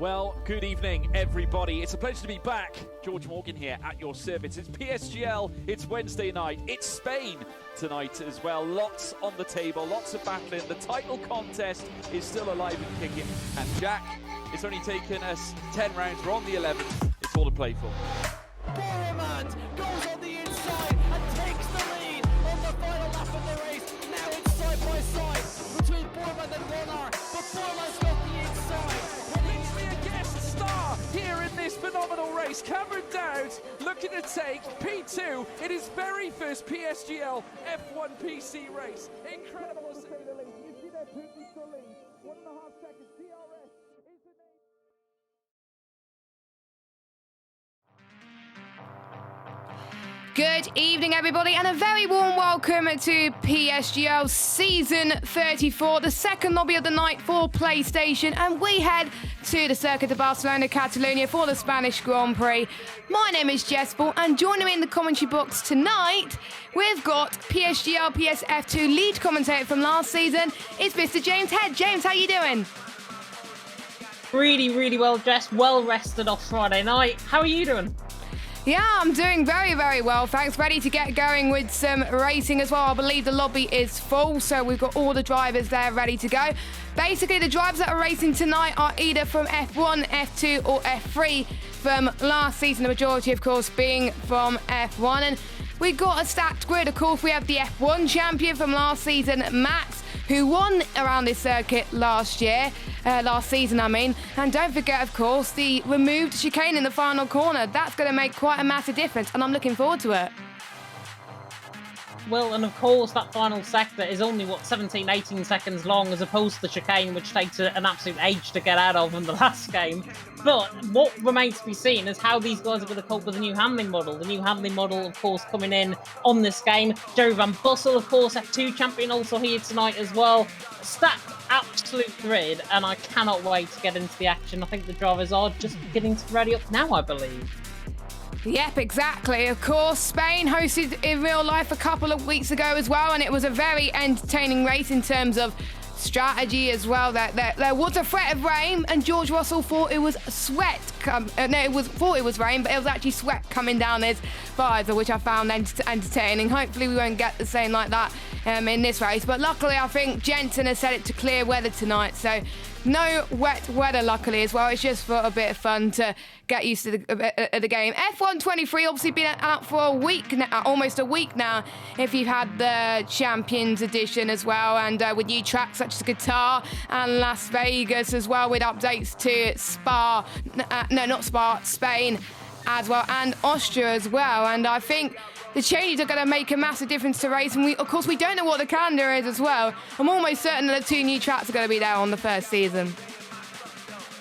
Well, good evening, everybody. It's a pleasure to be back. George Morgan here at your service. It's PSGL, it's Wednesday night, it's Spain tonight as well. Lots on the table, lots of battling. The title contest is still alive and kicking. And Jack, it's only taken us 10 rounds. We're on the 11th. It's all to play for. Boromant goes on the inside and takes the lead on the final lap of the race. Now it's side by side between Boromant and Warner, but Boromant's got the inside. A guest star here in this phenomenal race. Cameron Dowd looking to take P2 in his very first PSGL F1 PC race. Incredible to say the least. You see that Putin still lead. 1.5 seconds. DRS is the name. Good evening, everybody, and a very warm welcome to PSGL Season 34, the second lobby of the night for PlayStation, and we head to the Circuit de Barcelona, Catalonia for the Spanish Grand Prix. My name is GeForce, and joining me in the commentary box tonight, we've got PSGL PSF2 lead commentator from last season. It's Mr. James Head. James, how you doing? Really well, Jess. Well rested off Friday night. How are you doing? Yeah, I'm doing very well, thanks. Ready to get going with some racing as well. I believe the lobby is full, so we've got all the drivers there ready to go. Basically, the drivers that are racing tonight are either from F1, F2 or F3 from last season, the majority, of course, being from F1. And we've got a stacked grid. Of course, we have the F1 champion from last season, Max, who won around this circuit last season, and don't forget, of course, the removed chicane in the final corner. That's going to make quite a massive difference, and I'm looking forward to it. Well, and of course, that final sector is only, 17-18 seconds long, as opposed to the chicane, which takes an absolute age to get out of in the last game. But what remains to be seen is how these guys are going to cope with the new handling model. The new handling model, of course, coming in on this game. Jerry Van Bussel, of course, F2 champion, also here tonight as well. Stacked absolute grid, and I cannot wait to get into the action. I think the drivers are just getting ready up now, I believe. Yep, exactly. Of course, Spain hosted in real life a couple of weeks ago as well, and it was a very entertaining race in terms of strategy as well. There was a threat of rain, and George Russell thought it was sweat. Thought it was rain, but it was actually sweat coming down his visor, which I found entertaining. Hopefully, we won't get the same like that in this race. But luckily, I think Jensen has set it to clear weather tonight, so no wet weather, luckily, as well. It's just for a bit of fun to get used to the game. F1 23 obviously been out for a week now, almost a week now, if you've had the Champions Edition as well, and with new tracks such as Qatar and Las Vegas as well, with updates to Spain as well, and Austria as well. And I think the changes are going to make a massive difference to racing. Of course, we don't know what the calendar is as well. I'm almost certain that the two new tracks are going to be there on the first season.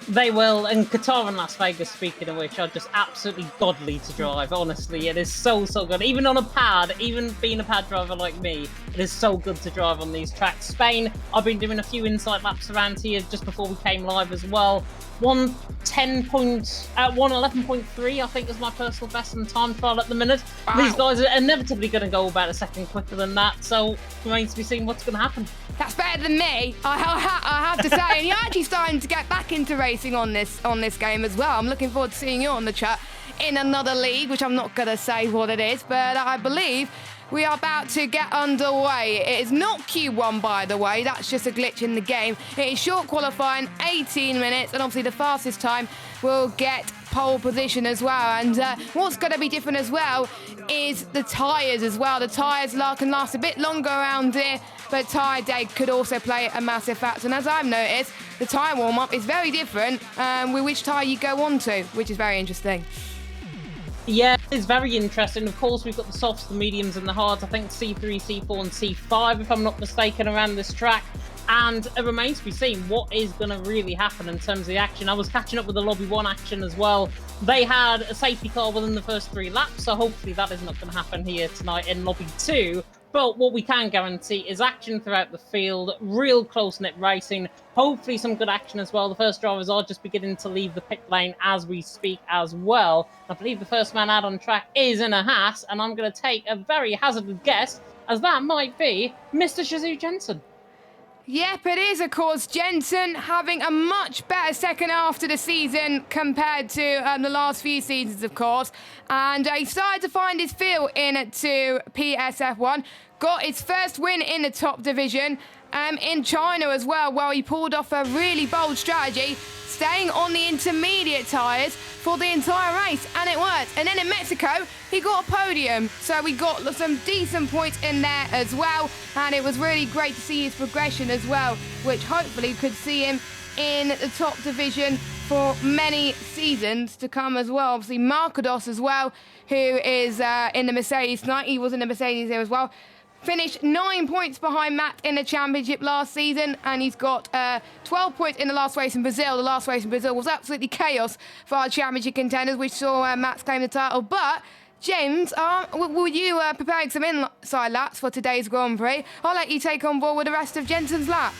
They will, and Qatar and Las Vegas, speaking of which, are just absolutely godly to drive. Honestly, it is so good. Even on a pad, even being a pad driver like me, it is so good to drive on these tracks. Spain, I've been doing a few inside laps around here just before we came live as well. 111.3, I think, is my personal best in time trial at the minute. Wow. These guys are inevitably going to go about a second quicker than that, so remains to be seen what's going to happen. That's better than me, I have to say. And you're actually starting to get back into racing on this game as well. I'm looking forward to seeing you on the chat in another league, which I'm not going to say what it is, but I believe we are about to get underway. It is not Q1, by the way. That's just a glitch in the game. It is short qualifying, 18 minutes, and obviously the fastest time will get pole position as well. And what's going to be different as well is the tyres as well. The tyres can last a bit longer around here, but tyre day could also play a massive factor. And as I've noticed, the tyre warm-up is very different with which tyre you go on to, which is very interesting. Yeah, it's very interesting. Of course, we've got the softs, the mediums, and the hards. I think C3, C4, and C5, if I'm not mistaken, around this track. And it remains to be seen what is going to really happen in terms of the action. I was catching up with the Lobby 1 action as well. They had a safety car within the first 3 laps, so hopefully that is not going to happen here tonight in Lobby 2. But what we can guarantee is action throughout the field, real close-knit racing, hopefully some good action as well. The first drivers are just beginning to leave the pit lane as we speak as well. I believe the first man out on track is in a Haas, and I'm going to take a very hazardous guess, as that might be Mr. Shazoo Jensen. Yep, it is, of course. Jensen having a much better second half to the season compared to the last few seasons, of course. And he started to find his feel into PSF1. Got his first win in the top division in China as well, where he pulled off a really bold strategy, staying on the intermediate tyres for the entire race, and it worked. And then in Mexico, he got a podium, so we got some decent points in there as well, and it was really great to see his progression as well, which hopefully could see him in the top division for many seasons to come as well. Obviously, Marcados as well, who is in the Mercedes tonight. He was in the Mercedes here as well. Finished 9 points behind Matt in the championship last season, and he's got 12 points in the last race in Brazil. The last race in Brazil was absolutely chaos for our championship contenders, which saw Matt claim the title. But, James, were you preparing some inside laps for today's Grand Prix? I'll let you take on board with the rest of Jensen's lap.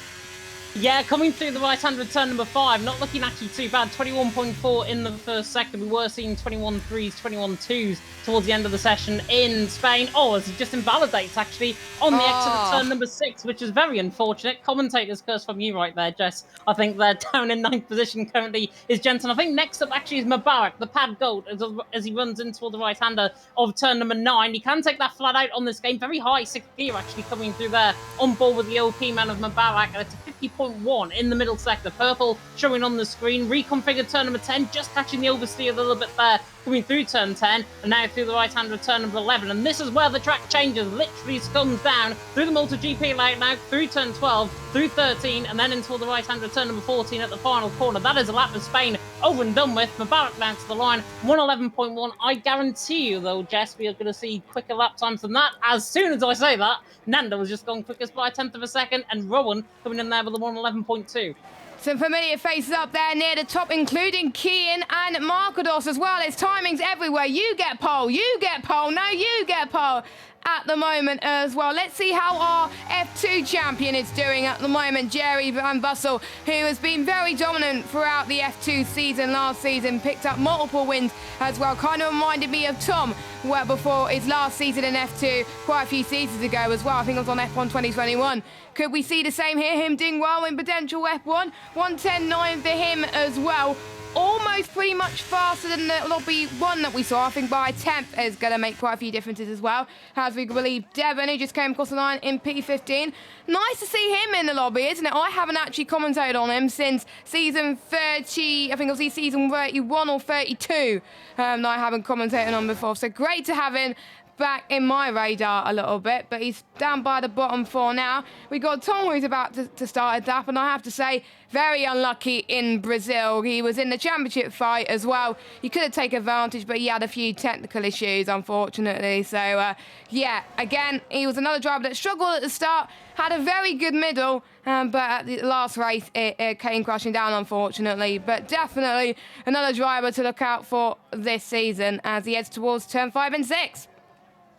Yeah, coming through the right-hand return number 5, not looking actually too bad. 21.4 in the first sector. We were seeing 21.3s, 21.2s towards the end of the session in Spain. Oh, as he just invalidates, actually, on the exit of turn number 6, which is very unfortunate. Commentator's curse from you right there, Jess. I think they're down in 9th position currently is Jensen. I think next up actually is Mubarak, the pad goat, as he runs in toward the right-hander of turn number 9. He can take that flat out on this game. Very high 6th gear actually coming through there on board with the OP man of Mubarak. And it's a 50.1 in the middle sector. Purple showing on the screen. Reconfigured turn number 10, just catching the oversteer a little bit there, coming through turn 10, and now through the right-hand turn number 11. And this is where the track changes. Literally comes down through the MotoGP layout now, through turn 12, through 13, and then into the right-hand turn number 14 at the final corner. That is a lap of Spain over and done with. Mubarak down to the line, 111.1. I guarantee you, though, Jess, we are going to see quicker lap times than that. As soon as I say that, Nando was just going quickest by a 10th of a second, and Rowan coming in there with a 111.2. Some familiar faces up there near the top, including Kian and Marcados as well. His timing's everywhere. You get pole, no, you get pole at the moment as well. Let's see how our F2 champion is doing at the moment, Jerry Van Bussel, who has been very dominant throughout the F2 season last season, picked up multiple wins as well. Kind of reminded me of Tom, where before his last season in F2 quite a few seasons ago as well. I think it was on F1 2021. Could we see the same here, him doing well in potential F1? 110.9 for him as well. Almost pretty much faster than the lobby 1 that we saw. I think by a tenth is going to make quite a few differences as well. As we believe Devon, who just came across the line in P15. Nice to see him in the lobby, isn't it? I haven't actually commentated on him since season 30, I think it was season 31 or 32 that I haven't commentated on before. So great to have him back in my radar a little bit, but he's down by the bottom 4 now. We got Tom, who's about to start a lap, and I have to say, very unlucky in Brazil. He was in the championship fight as well. He could have taken advantage, but he had a few technical issues, unfortunately. So, yeah, again, he was another driver that struggled at the start, had a very good middle, but at the last race, it came crashing down, unfortunately. But definitely another driver to look out for this season as he heads towards turn 5 and 6.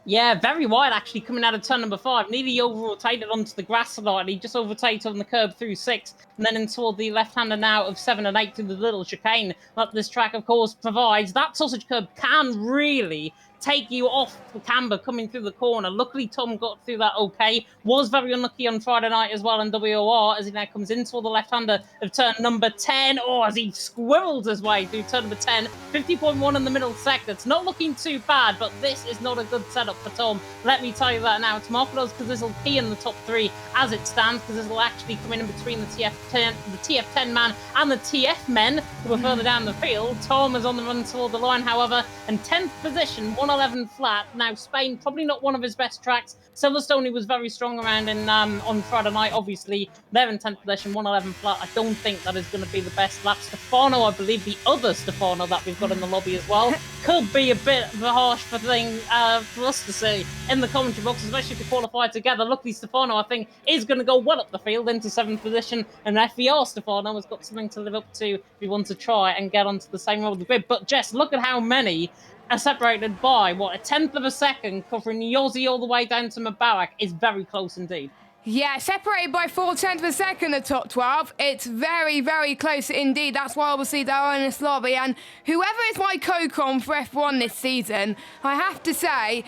Yeah, very wide actually coming out of turn number 5. Nearly over-rotated onto the grass slightly, just overtaken on the curb through 6, and then in toward the left-hander now of 7 and 8 through the little chicane that this track, of course, provides. That sausage curb can really take you off the camber coming through the corner. Luckily, Tom got through that okay. Was very unlucky on Friday night as well in WOR as he now comes in toward the left-hander of turn number 10. Oh, as he squirrels his way through turn number 10. 50.1 in the middle sector. It's not looking too bad, but this is not a good setup for Tom. Let me tell you that now. It's Marcados because this will be in the top 3 as it stands, because this will actually come in between the TF10 man and the TF men who are further down the field. Tom is on the run toward the line, however, and 10th position, 111 flat. Now, Spain, probably not one of his best tracks. Silverstone, he was very strong around in on Friday night, obviously. They're in 10th position, 111 flat. I don't think that is going to be the best lap. Stefano, I believe the other Stefano that we've got in the lobby as well, could be a bit of a harsh thing for us to see in the commentary box, especially if they qualify together. Luckily, Stefano, I think, is going to go well up the field into 7th position, and FVR Stefano has got something to live up to if he wants to try and get onto the same road of the grid. But Jess, look at how many are separated by, what, a 10th of a second, covering Yossi all the way down to Mubarak is very close indeed. Yeah, separated by 4/10 of a second, the top 12. It's very, very close indeed. That's why obviously they're in this lobby. And whoever is my co-com for F1 this season, I have to say,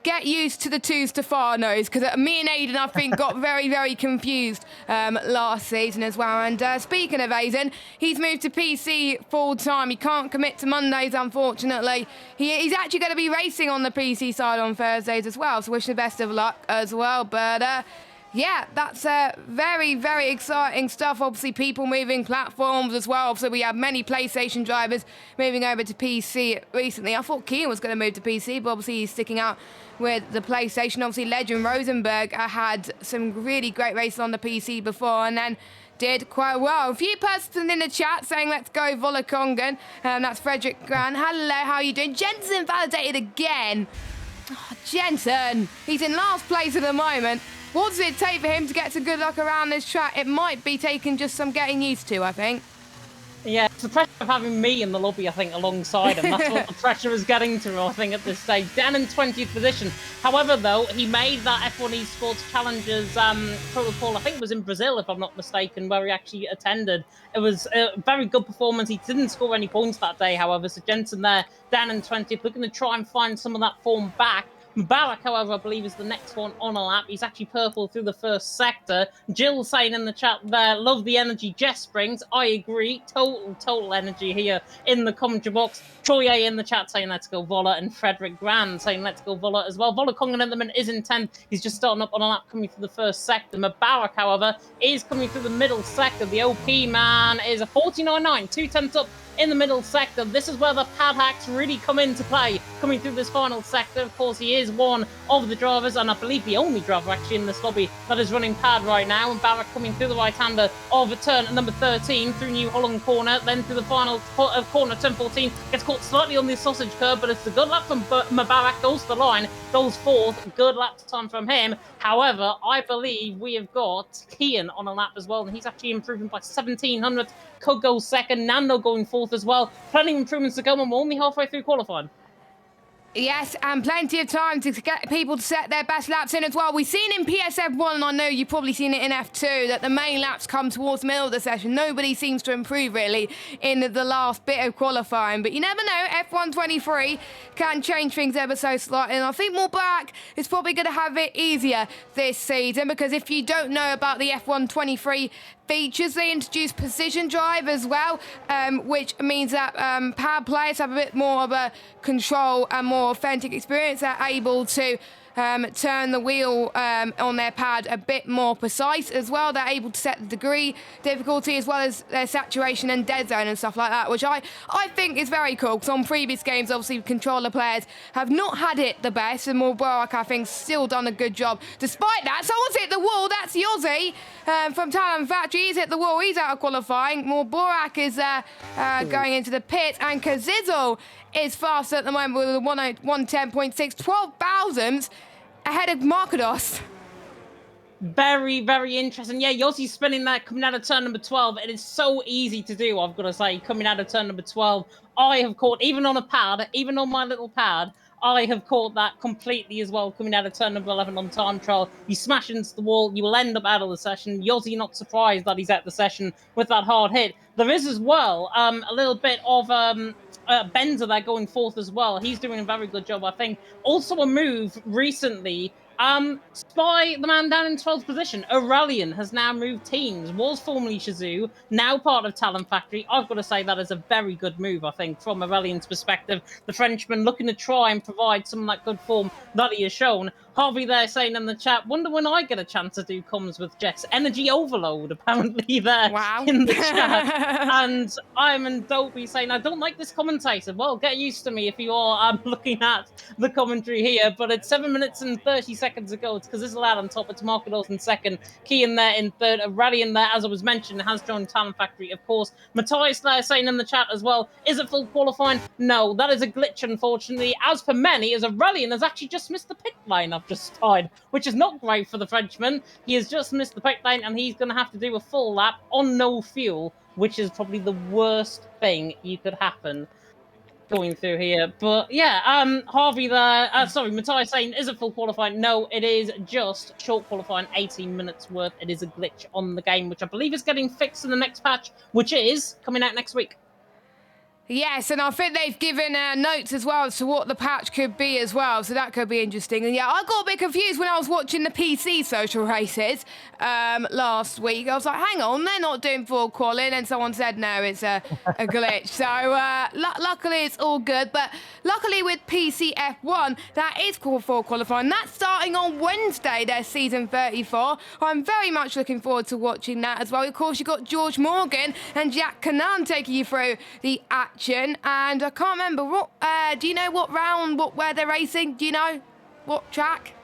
get used to the two Stefanos, because me and Aiden, I think, got very, very confused last season as well. And speaking of Aiden, he's moved to PC full time. He can't commit to Mondays, unfortunately. He's actually going to be racing on the PC side on Thursdays as well, so wish the best of luck as well. But yeah, that's very, very exciting stuff. Obviously, people moving platforms as well. So we have many PlayStation drivers moving over to PC recently. I thought Kian was going to move to PC, but obviously he's sticking out with the PlayStation. Obviously, Legend Rosenberg had some really great races on the PC before, and then did quite well. A few persons in the chat saying, let's go Volakongan. That's Frederick Grant. Hello, how are you doing? Jensen validated again. Oh, Jensen, he's in last place at the moment. What does it take for him to get some good luck around this track? It might be taking just some getting used to, I think. Yeah, it's the pressure of having me in the lobby, I think, alongside him. That's what the pressure is getting to, I think, at this stage. Down in 20th position. However, though, he made that F1 Esports Challengers protocol, I think it was in Brazil, if I'm not mistaken, where he actually attended. It was a very good performance. He didn't score any points that day, however, so Jensen there, down in 20th, looking to try and find some of that form back. Mubarak, however, I believe is the next one on a lap. He's actually purple through the first sector. Jill saying in the chat there, love the energy Jess brings. I agree. Total energy here in the commentary box. Troy A in the chat saying let's go Vola, and Frederick Grand saying let's go Vola as well. Vola Kongan at the minute is in 10th. He's just starting up on a lap coming through the first sector. Mubarak, however, is coming through the middle sector. The OP man is a 49.9, 2/10 up in the middle sector. This is where the pad hacks really come into play, coming through this final sector. Of course, he is one of the drivers, and I believe the only driver actually in this lobby that is running pad right now. And Barrett coming through the right-hander of a turn at number 13 through New Holland corner, then through the final corner, turn 14, gets caught slightly on the sausage curb, but it's a good lap from Mubarak, goes to the line, goes fourth, good lap time from him. However, I believe we have got Kian on a lap as well, and he's actually improving by 1700. Could go second, Nando going fourth as well. Plenty of improvements to come, and we're only halfway through qualifying. Yes, and plenty of time to get people to set their best laps in as well. We've seen in PSF1, and I know you've probably seen it in F2, that the main laps come towards the middle of the session. Nobody seems to improve, really, in the last bit of qualifying. But you never know, F1 23 can change things ever so slightly. And I think Mubarak is probably going to have it easier this season, because if you don't know about the F1 23 features, they introduced precision drive as well, which means that pad players have a bit more of a control and more authentic experience. They're able to turn the wheel on their pad a bit more precise as well. They're able to set the degree difficulty as well as their saturation and dead zone and stuff like that, which I think is very cool, because on previous games, obviously, controller players have not had it the best, and Mubarak, I think, still done a good job. Despite that, someone's hit the wall. That's Yossi from Talent Factory. He's hit the wall. He's out of qualifying. Mubarak is going into the pit, and Kazizzle is fast at the moment with a 110.6, 12 thousandths ahead of Markados. Very, very interesting. Yeah, Yossi's spinning that coming out of turn number 12. It is so easy to do, I've got to say, coming out of turn number 12. I have caught, even on a pad, even on my little pad, I have caught that completely as well, coming out of turn number 11 on time trial. You smash into the wall, you will end up out of the session. Yossi not surprised that he's out the session with that hard hit. There is as well a little bit of Benza there going fourth as well. He's doing a very good job, I think. Also a move recently, Spy, the man down in 12th position, Aurelian, has now moved teams. Was formerly Shazoo, now part of Talent Factory. I've got to say that is a very good move, I think, from Aurelian's perspective. The Frenchman looking to try and provide some of that good form that he has shown. Harvey there saying in the chat, wonder when I get a chance to do comms with Jess. Energy overload, apparently, there in the chat. And I'm and Dopey saying, I don't like this commentator. Well, get used to me if you are looking at the commentary here. But it's 7 minutes and 30 seconds ago. It's because this is lad on top. It's Markados in second. Kian there in third. Aurelian there, as I was mentioning, has joined Talent Factory, of course. Matthias there saying in the chat as well, is it full qualifying? No, that is a glitch, unfortunately. As for many, as Aurelian has actually just missed the pit line up just tied, which is not great for the Frenchman. He has just missed the pit lane, and he's going to have to do a full lap on no fuel, which is probably the worst thing you could happen going through here. But yeah, Harvey there, Matthias saying, is it full qualifying? No, it is just short qualifying, 18 minutes worth. It is a glitch on the game, which I believe is getting fixed in the next patch, which is coming out next week. Yes, and I think they've given notes as well as to what the patch could be as well, so that could be interesting. And yeah, I got a bit confused when I was watching the PC social races last week. I was like, hang on, they're not doing full qualifying, and someone said no, it's a glitch. So luckily it's all good, but luckily with PC F1, that is called full qualifying. That's starting on Wednesday, their season 34. I'm very much looking forward to watching that as well. Of course, you've got George Morgan and Jack Canan taking you through the action. And I can't remember what. Do you know what round? Where they're racing? Do you know what track?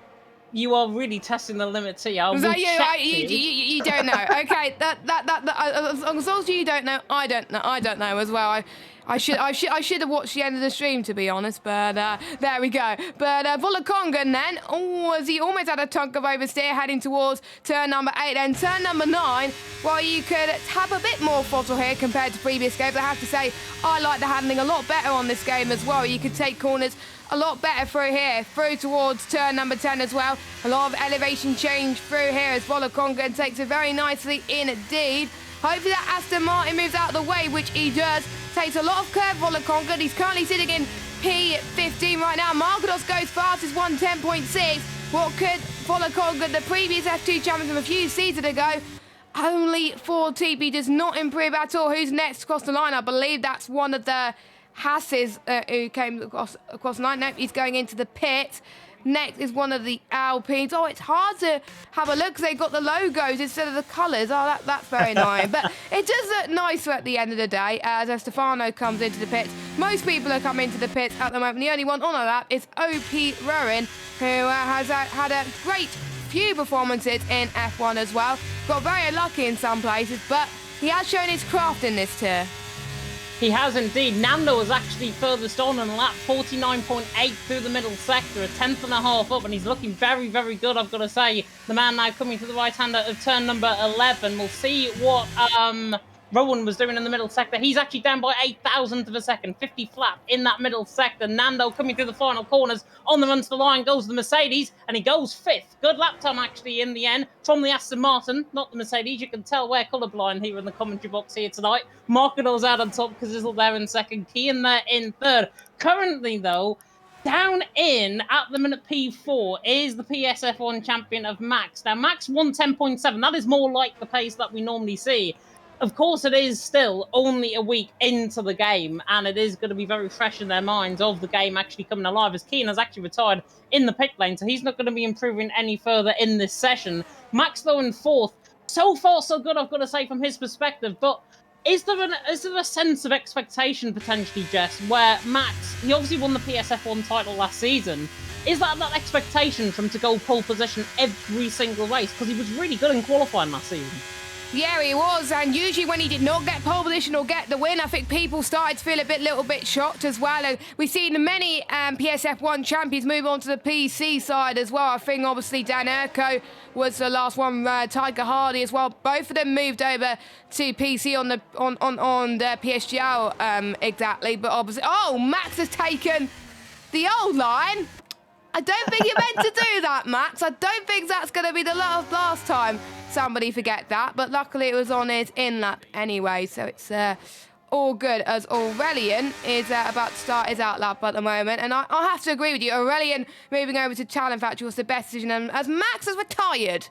You are really testing the limits here. Was that you? You don't know. Okay, that as long as you don't know, I don't know. I don't know as well. I should have watched the end of the stream, to be honest, but there we go. But Volakongan then, as he almost had a tonk of oversteer heading towards turn number 8, then turn number 9, well, you could have a bit more throttle here compared to previous games. I have to say, I like the handling a lot better on this game as well. You could take corners a lot better through here, through towards turn number 10 as well. A lot of elevation change through here as Volakongan takes it very nicely indeed. Hopefully that Aston Martin moves out of the way, which he does. Takes a lot of curve, Volakongan. He's currently sitting in P15 right now. Margados goes fast, is 110.6. What could Volakongan, the previous F2 champion from a few seasons ago, only 40. He does not improve at all. Who's next across the line? I believe that's one of the Hasses who came across the line. Nope, he's going into the pit. Next is one of the Alpines. Oh, it's hard to have a look because they've got the logos instead of the colours. Oh, that's very annoying. But it does look nicer at the end of the day as Stefano comes into the pits. Most people are coming into the pits at the moment. The only one on a lap is OP Rowan, who has had a great few performances in F1 as well. Got very unlucky in some places, but he has shown his craft in this tier. He has indeed. Nando was actually furthest on a lap, 49.8 through the middle sector, a tenth and a half up, and he's looking very, very good, I've got to say. The man now coming to the right-hander of turn number 11. We'll see what Rowan was doing in the middle sector. He's actually down by 0.08 of a second, 50 flat in that middle sector. Nando coming through the final corners, on the run to the line goes the Mercedes, and he goes 5th. Good lap time, actually, in the end, from the Aston Martin, not the Mercedes. You can tell we're colourblind here in the commentary box here tonight. Markador's out on top, Kazizel there in second, Kian there in third. Currently, though, down in, at the minute, P4 is the PSF1 champion of Max. Now, Max 110.7, that is more like the pace that we normally see. Of course, it is still only a week into the game, and it is going to be very fresh in their minds of the game actually coming alive, as Keane has actually retired in the pit lane, so he's not going to be improving any further in this session. Max, though, in 4th. So far, so good, I've got to say, from his perspective, but is there a sense of expectation, potentially, Jess, where Max, he obviously won the PSF1 title last season, is that expectation from him to go pole position every single race? Because he was really good in qualifying last season. Yeah, he was, and usually when he did not get pole position or get the win, I think people started to feel a little bit shocked as well. And we've seen many PSF1 champions move on to the PC side as well. I think obviously Dan Urko was the last one, Tiger Hardy as well. Both of them moved over to PC on the PSGL exactly, but obviously, oh, Max has taken the old line. I don't think you're meant to do that, Max. I don't think that's going to be the last time somebody forget that, but luckily it was on his in-lap anyway, so it's all good, as Aurelian is about to start his out-lap at the moment, and I have to agree with you. Aurelian moving over to Talent Factory was the best decision, and as Max has retired,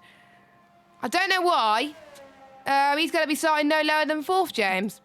I don't know why, he's going to be starting no lower than 4th, James.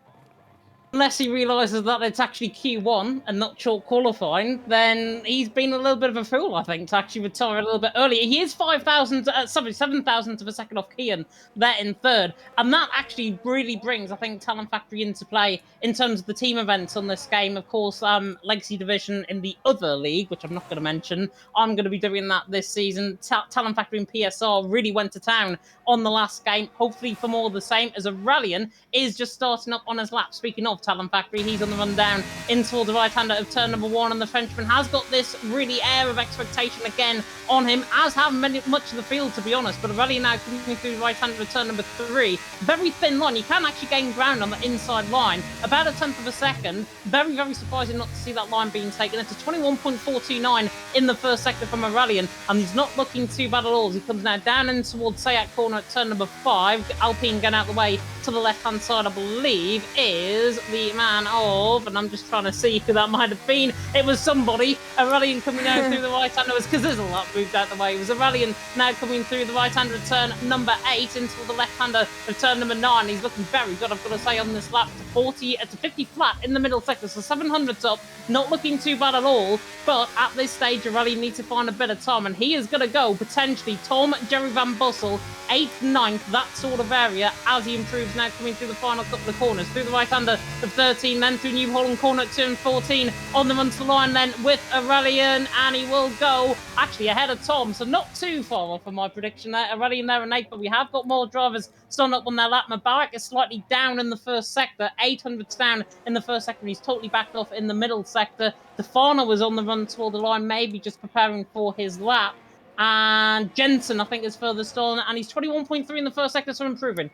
Unless he realises that it's actually Q1 and not short qualifying, then he's been a little bit of a fool, I think, to actually retire a little bit earlier. He is 7,000 of a second off Kian there in 3rd, and that actually really brings, I think, Talent Factory into play in terms of the team events on this game. Of course, Legacy Division in the other league, which I'm not going to mention. I'm going to be doing that this season. Talent Factory and PSR really went to town on the last game, hopefully for more of the same, as Aurelian is just starting up on his lap. Speaking of Talent Factory, he's on the run down in towards the right-hander of turn number 1, and the Frenchman has got this really air of expectation again on him, as have much of the field, to be honest. But Aurelian now coming through the right-hander of turn number 3. Very thin line. You can actually gain ground on the inside line, about a tenth of a second. Very, very surprising not to see that line being taken. It's a 21.429 in the first sector from Aurelian, and he's not looking too bad at all as he comes now down in towards Sayak corner at turn number 5. Alpine going out the way to the left-hand side, I believe, is the man of, and I'm just trying to see who that might have been. It was somebody. Aurelian coming out through the right-hander. It was Kazizel that moved out the way. It was Aurelian now coming through the right-hander of turn number 8 into the left-hander of turn number 9. He's looking very good, I've got to say, on this lap to 50 flat in the middle sector. So 700 top, not looking too bad at all. But at this stage, Aurelian needs to find a bit of time, and he is going to go potentially Tom, Jerry Van Bussel, 8th, 9th, that sort of area, as he improves now coming through the final couple of corners. Through the right-hander of 13, then through New Holland corner at turn 14, on the run to the line then with Aurelian, and he will go actually ahead of Tom, so not too far off of my prediction there. Aurelian there and 8th, but we have got more drivers starting up on their lap. Mubarak is slightly down in the first sector, 800s down in the first sector, he's totally backed off in the middle sector. Stefano was on the run toward the line, maybe just preparing for his lap. And Jensen, I think, is furthest on, and he's 21.3 in the first sector, so improving.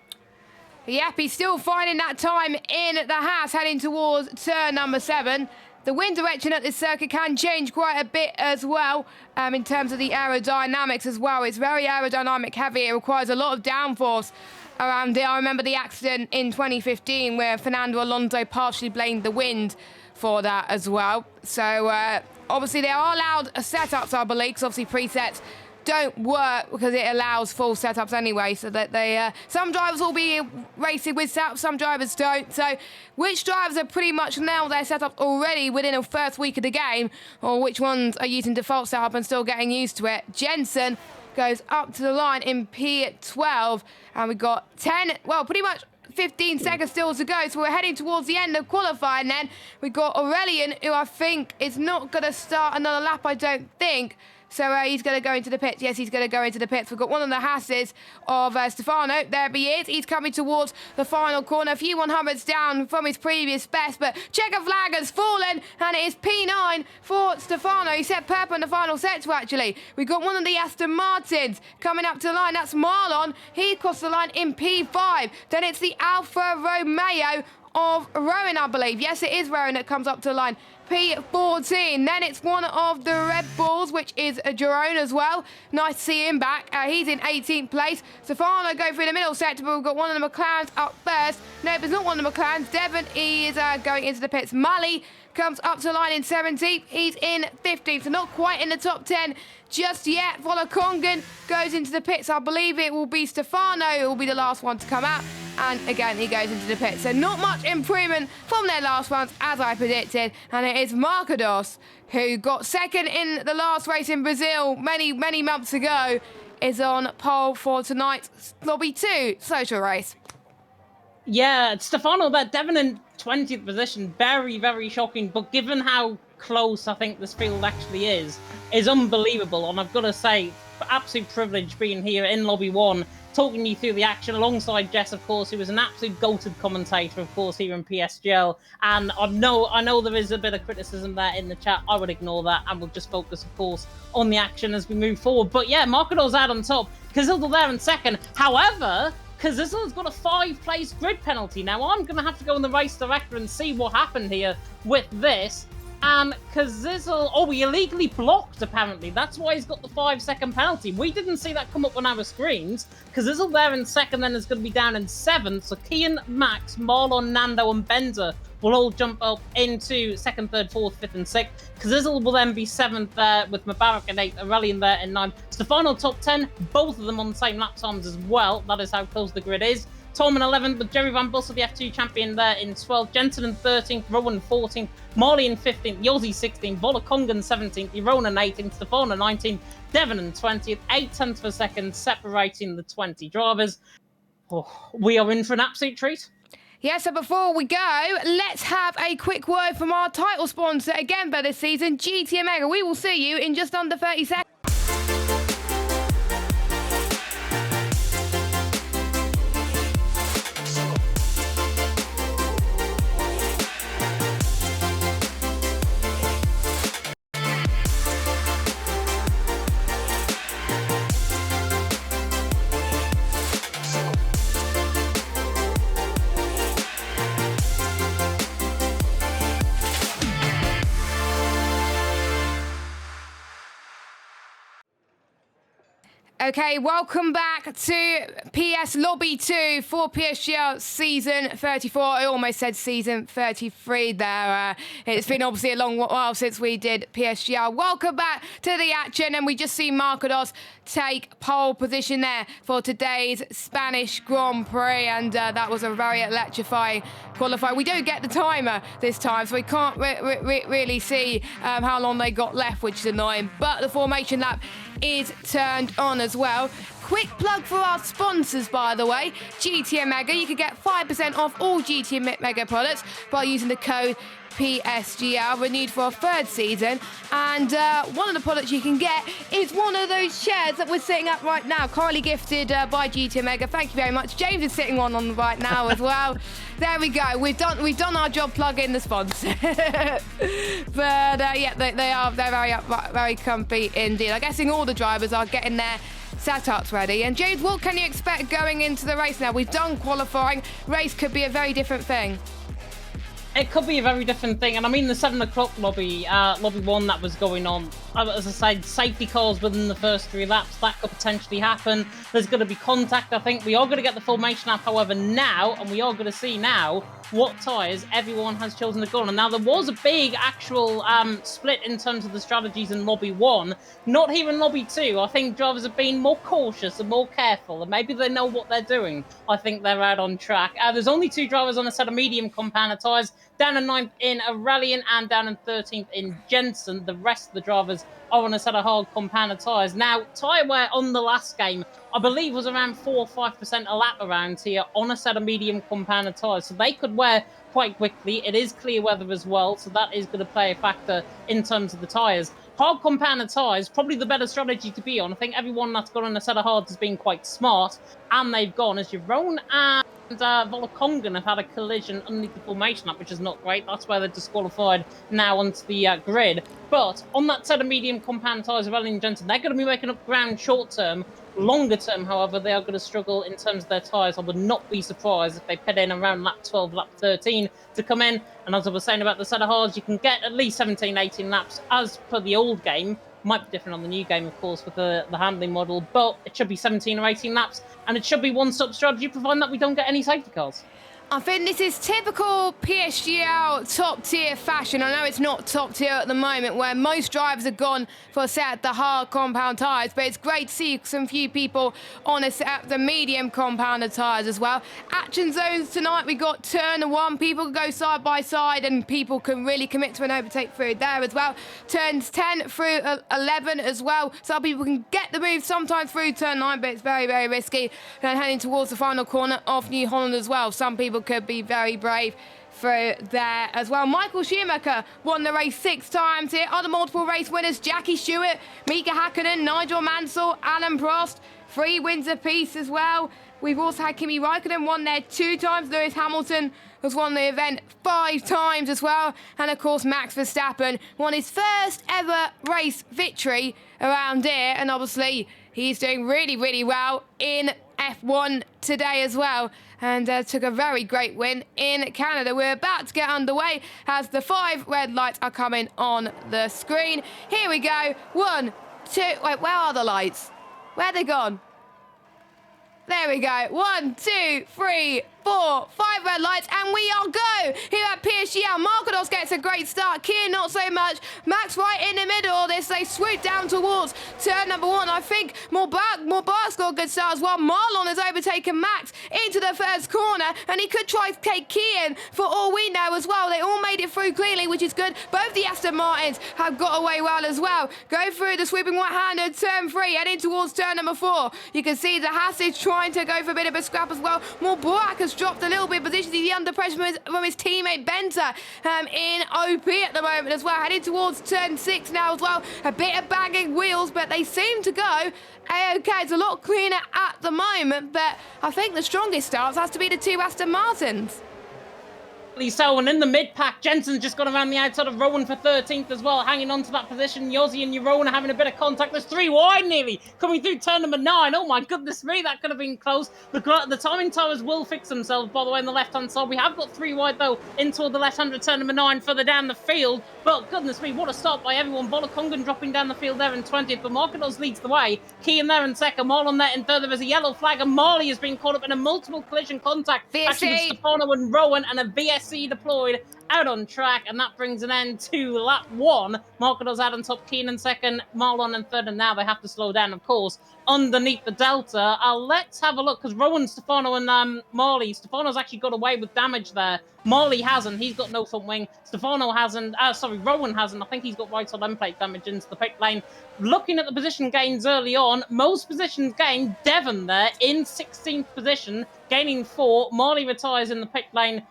Yep, he's still finding that time in the house, heading towards turn number 7. The wind direction at this circuit can change quite a bit as well, in terms of the aerodynamics as well. It's very aerodynamic heavy. It requires a lot of downforce around it. I remember the accident in 2015 where Fernando Alonso partially blamed the wind for that as well. So obviously there are allowed setups, I believe, because obviously presets don't work because it allows full setups anyway, so that they some drivers will be racing with setups, some drivers don't. So which drivers have pretty much nailed their setup already within the first week of the game, or which ones are using default setup and still getting used to it? Jensen goes up to the line in P12, and we've got 10, well, pretty much 15 seconds still to go, so we're heading towards the end of qualifying then. We've got Aurelian, who I think is not going to start another lap, I don't think. So he's going to go into the pits. Yes, he's going to go into the pits. We've got one of the Hasses of Stefano. There he is. He's coming towards the final corner. A few 100s down from his previous best, but checker flag has fallen, and it is P9 for Stefano. He set purple in the final sector, actually. We've got one of the Aston Martins coming up to the line. That's Marlon. He crossed the line in P5. Then it's the Alfa Romeo of Rowan, I believe. Yes, it is Rowan that comes up to the line. P14. Then it's one of the Red Bulls, which is a Jerome as well. Nice to see him back. He's in 18th place. Stefano go through the middle sector, but we've got one of the McLarens up first. No, it's not one of the McLarens. Devon is going into the pits. Mully comes up to the line in 17th. He's in 15th, so not quite in the top 10 just yet. Volokongan goes into the pits. I believe it will be Stefano who will be the last one to come out. And again, he goes into the pits. So not much improvement from their last ones, as I predicted. And it is Marcados, who got second in the last race in Brazil many months ago, is on pole for tonight's Lobby 2 social race. Yeah, Stefano there, Devon in 20th position. Very, very shocking. But given how close I think this field actually is unbelievable. And I've got to say, absolute privilege being here in Lobby 1, talking you through the action alongside Jess, of course, who was an absolute goated commentator, of course, here in PSGL. And I know there is a bit of criticism there in the chat. I would ignore that, and we'll just focus, of course, on the action as we move forward. But yeah, Marcado's out on top. Kazilda there in second. However, Kazilda's got a 5-place grid penalty. Now, I'm going to have to go in the race director and see what happened here with this. And Kazizel, he illegally blocked, apparently. That's why he's got the 5-second penalty. We didn't see that come up on our screens. Kazizel there in second, then is going to be down in 7th. So Kian, Max, Marlon, Nando, and Benza will all jump up into 2nd, 3rd, 4th, 5th, and 6th. Kazizel will then be 7th there, with Mubarak in 8th, Aurelian there in 9th. Stefano top 10, both of them on the same lap times as well. That is how close the grid is. Tom in 11th, with Jerry Van Bussel, the F2 champion there in 12th. Jensen in 13th, Rowan 14th, Marley in 15th, Yossi 16th, Volokongan 17th, Irona 18th, Stefano 19th, Devon in 20th, 8/10 per second, separating the 20 drivers. We are in for an absolute treat. Yeah, so before we go, let's have a quick word from our title sponsor again for this season, GT Omega. We will see you in just under 30 seconds. Okay, welcome back to PS Lobby 2 for PSGL Season 34. I almost said Season 33 there. It's been obviously a long while since we did PSGL. Welcome back to the action, and we just see Marcados take pole position there for today's Spanish Grand Prix, and that was a very electrifying qualifier. We don't get the timer this time, so we can't really see how long they got left, which is annoying, but the formation lap is turned on as well. Quick plug for our sponsors, by the way, GTM Mega. You can get 5% off all GTM Mega products by using the code PSGL, renewed for a third season. And one of the products you can get is one of those chairs that we're sitting at right now, kindly gifted by GTM Mega. Thank you very much. James is sitting on right now as well. There we go. We've done our job plugging the sponsor. But yeah, they're very comfy indeed. I'm guessing all the drivers are getting their setups ready. And James, what can you expect going into the race now? We've done qualifying. Race could be a very different thing. It could be a very different thing, and I mean the 7 o'clock lobby 1 that was going on, as I said, safety cars within the first 3 laps, that could potentially happen. There's going to be contact, I think. We are going to get the formation up, however, now, and we are going to see now what tyres everyone has chosen to go on. And now there was a big actual split in terms of the strategies in lobby 1, not here in lobby 2. I think drivers have been more cautious and more careful, and maybe they know what they're doing. I think they're out on track. There's only 2 drivers on a set of medium compound tyres, down in 9th in Aurelian and down in 13th in Jensen. The rest of the drivers are on a set of hard compound tyres. Now, tyre wear on the last game, I believe, was around 4 or 5% a lap around here on a set of medium compound tyres. So they could wear quite quickly. It is clear weather as well, so that is going to play a factor in terms of the tyres. Hard compound tyres, probably the better strategy to be on. I think everyone that's gone on a set of hards has been quite smart, and they've gone as Jerome and Volakongan have had a collision underneath the formation lap, which is not great. That's why they're disqualified now onto the grid. But on that set of medium compound tyres of Ellie and Jensen, they're going to be making up ground short term. Longer term, however, they are going to struggle in terms of their tyres. I would not be surprised if they pit in around lap 12, lap 13 to come in. And as I was saying about the set of hards, you can get at least 17, 18 laps as per the old game. Might be different on the new game, of course, with the handling model, but it should be 17 or 18 laps, and it should be one-stop strategy, providing that we don't get any safety cars. I think this is typical PSGL top-tier fashion. I know it's not top-tier at the moment, where most drivers have gone for a set of the hard compound tyres, but it's great to see some few people on a set of the medium compound tyres as well. Action zones tonight, we got turn 1. People can go side by side, and people can really commit to an overtake through there as well. Turns 10 through 11 as well. Some people can get the move sometimes through turn 9, but it's very, very risky. And heading towards the final corner of New Holland as well. Some people could be very brave through there as well. Michael Schumacher won the race 6 times here. Other multiple race winners, Jackie Stewart, Mika Hakkinen, Nigel Mansell, Alan Prost, 3 wins apiece as well. We've also had Kimi Räikkönen won there 2 times. Lewis Hamilton has won the event 5 times as well. And of course, Max Verstappen won his first ever race victory around here. And obviously, he's doing really, really well in F1 today as well, and took a very great win in Canada. We're about to get underway as the 5 red lights are coming on the screen. Here we go. 1, 2, wait, where are the lights? Where are they gone? There we go. 1, 2, 3, 4, 5 red lights, and we are go here at PSG. Marcados gets a great start. Kia not so much. Max right in the middle of this. They swoop down towards turn number 1. I think Morbar's got a good start as well. Marlon has overtaken Max into the first corner, and he could try to take Kia in for all we know as well. They all made it through cleanly, which is good. Both the Aston Martins have got away well as well. Go through the sweeping right-hander, turn 3, heading towards turn number 4. You can see the Haas is trying to go for a bit of a scrap as well. Morbarak has dropped a little bit of position. He's under pressure from his teammate Benter in OP at the moment as well. Heading towards turn 6 now as well. A bit of banging wheels, but they seem to go okay. It's a lot cleaner at the moment, but I think the strongest starts has to be the 2 Aston Martins. Definitely so, and in the mid-pack, Jensen's just gone around the outside of Rowan for 13th as well, hanging on to that position. Yossi and Rowan are having a bit of contact. There's 3 wide nearly, coming through turn number 9. Oh my goodness me, that could have been close. The timing towers will fix themselves, by the way, on the left-hand side. We have got 3 wide, though, in toward the left-hand turn number 9, further down the field. But goodness me, what a start by everyone. Bolokongan dropping down the field there in 20th, but Marketos leads the way. Kian there in second, Marlon there in third. There is a yellow flag, and Marley has been caught up in a multiple collision contact. VSC. Actually, with Stefano and Rowan, and a VSC deployed out on track, and that brings an end to lap 1. Marketos out on top, Keenan second, Marlon in third, and now they have to slow down, of course, underneath the delta. Let's have a look, because Rowan, Stefano, and Marley. Stefano's actually got away with damage there. Marley hasn't. He's got no front wing. Stefano hasn't. Rowan hasn't. I think he's got right side end plate damage into the pit lane. Looking at the position gains early on, most positions gained. Devon there in 16th position, gaining 4. Marley retires in the pit lane.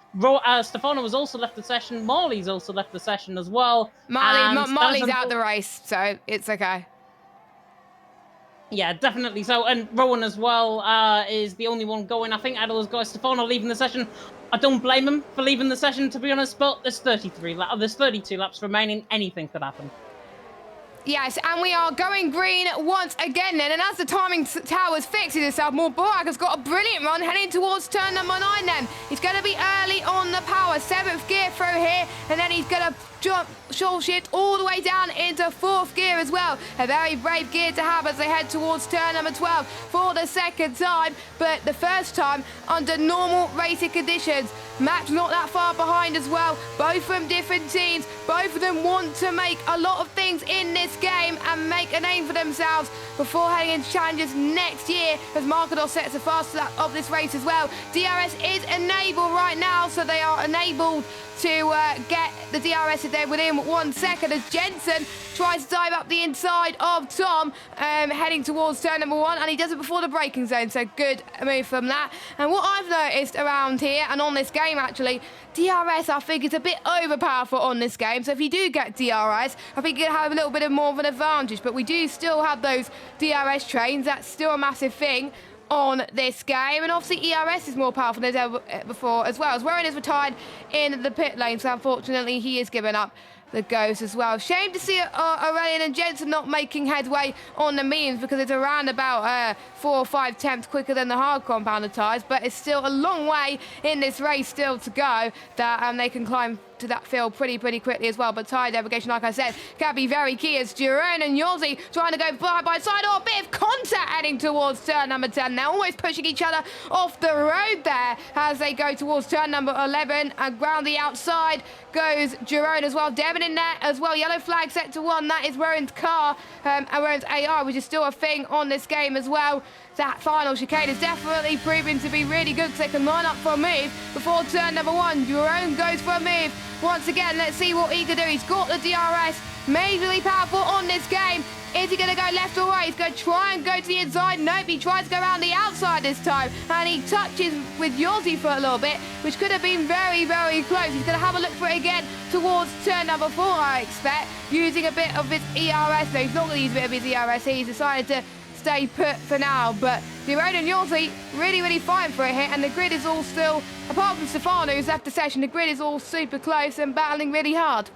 Stefano has also left the session. Marley's also left the session as well. Marley's out the race, so it's okay. Yeah, definitely so. And Rowan as well is the only one going. I think out of those guys, Stefano leaving the session. I don't blame him for leaving the session, to be honest, but there's 32 laps remaining. Anything could happen. Yes, and we are going green once again then. And as the timing towers fixes itself, Borak has got a brilliant run heading towards turn number 9 then. He's going to be early on the power. 7th gear through here, and then he's going to jump, short shift all the way down into 4th gear as well. A very brave gear to have as they head towards turn number 12 for the second time, but the first time under normal racing conditions. Max not that far behind as well, both from different teams. Both of them want to make a lot of things in this game and make a name for themselves before heading into challenges next year, as Marketos sets the fastest lap of this race as well. DRS is enabled right now, so they are enabled to get the DRS if they're within 1 second, as Jensen tries to dive up the inside of Tom, heading towards turn number 1, and he does it before the braking zone, so good move from that. And what I've noticed around here, and on this game actually, DRS I think is a bit overpowerful on this game, so if you do get DRS, I think you're going to have a little bit more of an advantage, but we do still have those DRS trains. That's still a massive thing on this game, and obviously ERS is more powerful than ever before as well, as Warren is retired in the pit lane, so unfortunately he is giving up the ghost as well. Shame to see Aurelian and Jensen not making headway on the mediums, because it's around about 4 or 5 tenths quicker than the hard compounder tyres, but it's still a long way in this race still to go that they can climb to that field pretty quickly as well. But tyre navigation, like I said, can be very key, as Jerome and Yossi trying to go side by side, or a bit of contact heading towards turn number 10. They're almost pushing each other off the road there as they go towards turn number 11, and round the outside goes Jerome as well. Devon in there as well. Yellow flag set to 1. That is Rowan's car and Rowan's AR, which is still a thing on this game as well. That final chicane is definitely proving to be really good, because they can line up for a move before turn number 1. Jerome goes for a move once again. Let's see what he can do. He's got the DRS, majorly powerful on this game. Is he going to go left or right? He's going to try and go to the inside. Nope, he tries to go around the outside this time, and he touches with Yossi for a little bit, which could have been very close. He's going to have a look for it again towards turn number 4, I expect, using a bit of his ERS. No, he's not going to use a bit of his ERS. He's decided to stay put for now, but Jerome and Yossi really fine for a hit, and the grid is all still, apart from Stefano who's left the session, the grid is all super close and battling really hard.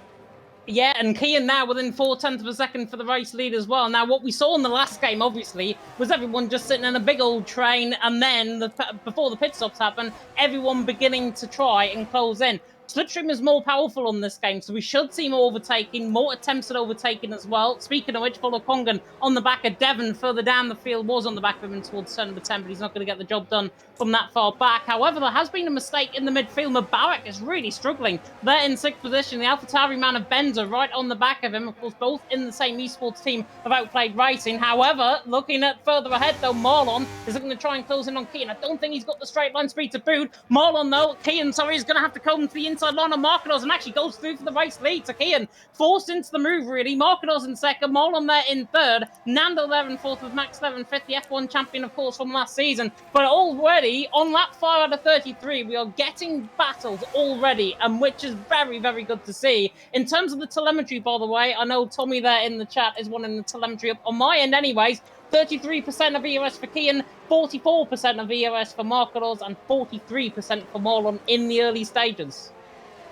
Yeah, and Kian now within 4/10 of a second for the race lead as well. Now, what we saw in the last game, obviously, was everyone just sitting in a big old train, and then before the pit stops happen, everyone beginning to try and close in. Slipstream is more powerful on this game, so we should see more overtaking, more attempts at overtaking as well. Speaking of which, Bolokongan on the back of Devon further down the field, was on the back of him towards turn number 10, but he's not going to get the job done from that far back. However, there has been a mistake in the midfield. Mubarak is really struggling. They're in 6th position. The AlphaTauri man of Benza right on the back of him. Of course, both in the same esports team of Outplayed Racing. However, looking at further ahead, though, Marlon is looking to try and close in on Kian. I don't think he's got the straight line speed to boot. Kian, is going to have to come to the inside line of Marketos, and actually goes through for the race lead. So Kian forced into the move, really. Marketos in second, Marlon there in third, Nando there in fourth, with Max there in fifth, the F1 champion, of course, from last season. But already, on lap 5 out of 33, we are getting battles already, and which is very good to see. In terms of the telemetry, by the way, I know Tommy there in the chat is wanting the telemetry up on my end anyways. 33% of EOS for Kian, 44% of EOS for Marketos, and 43% for Marlon in the early stages.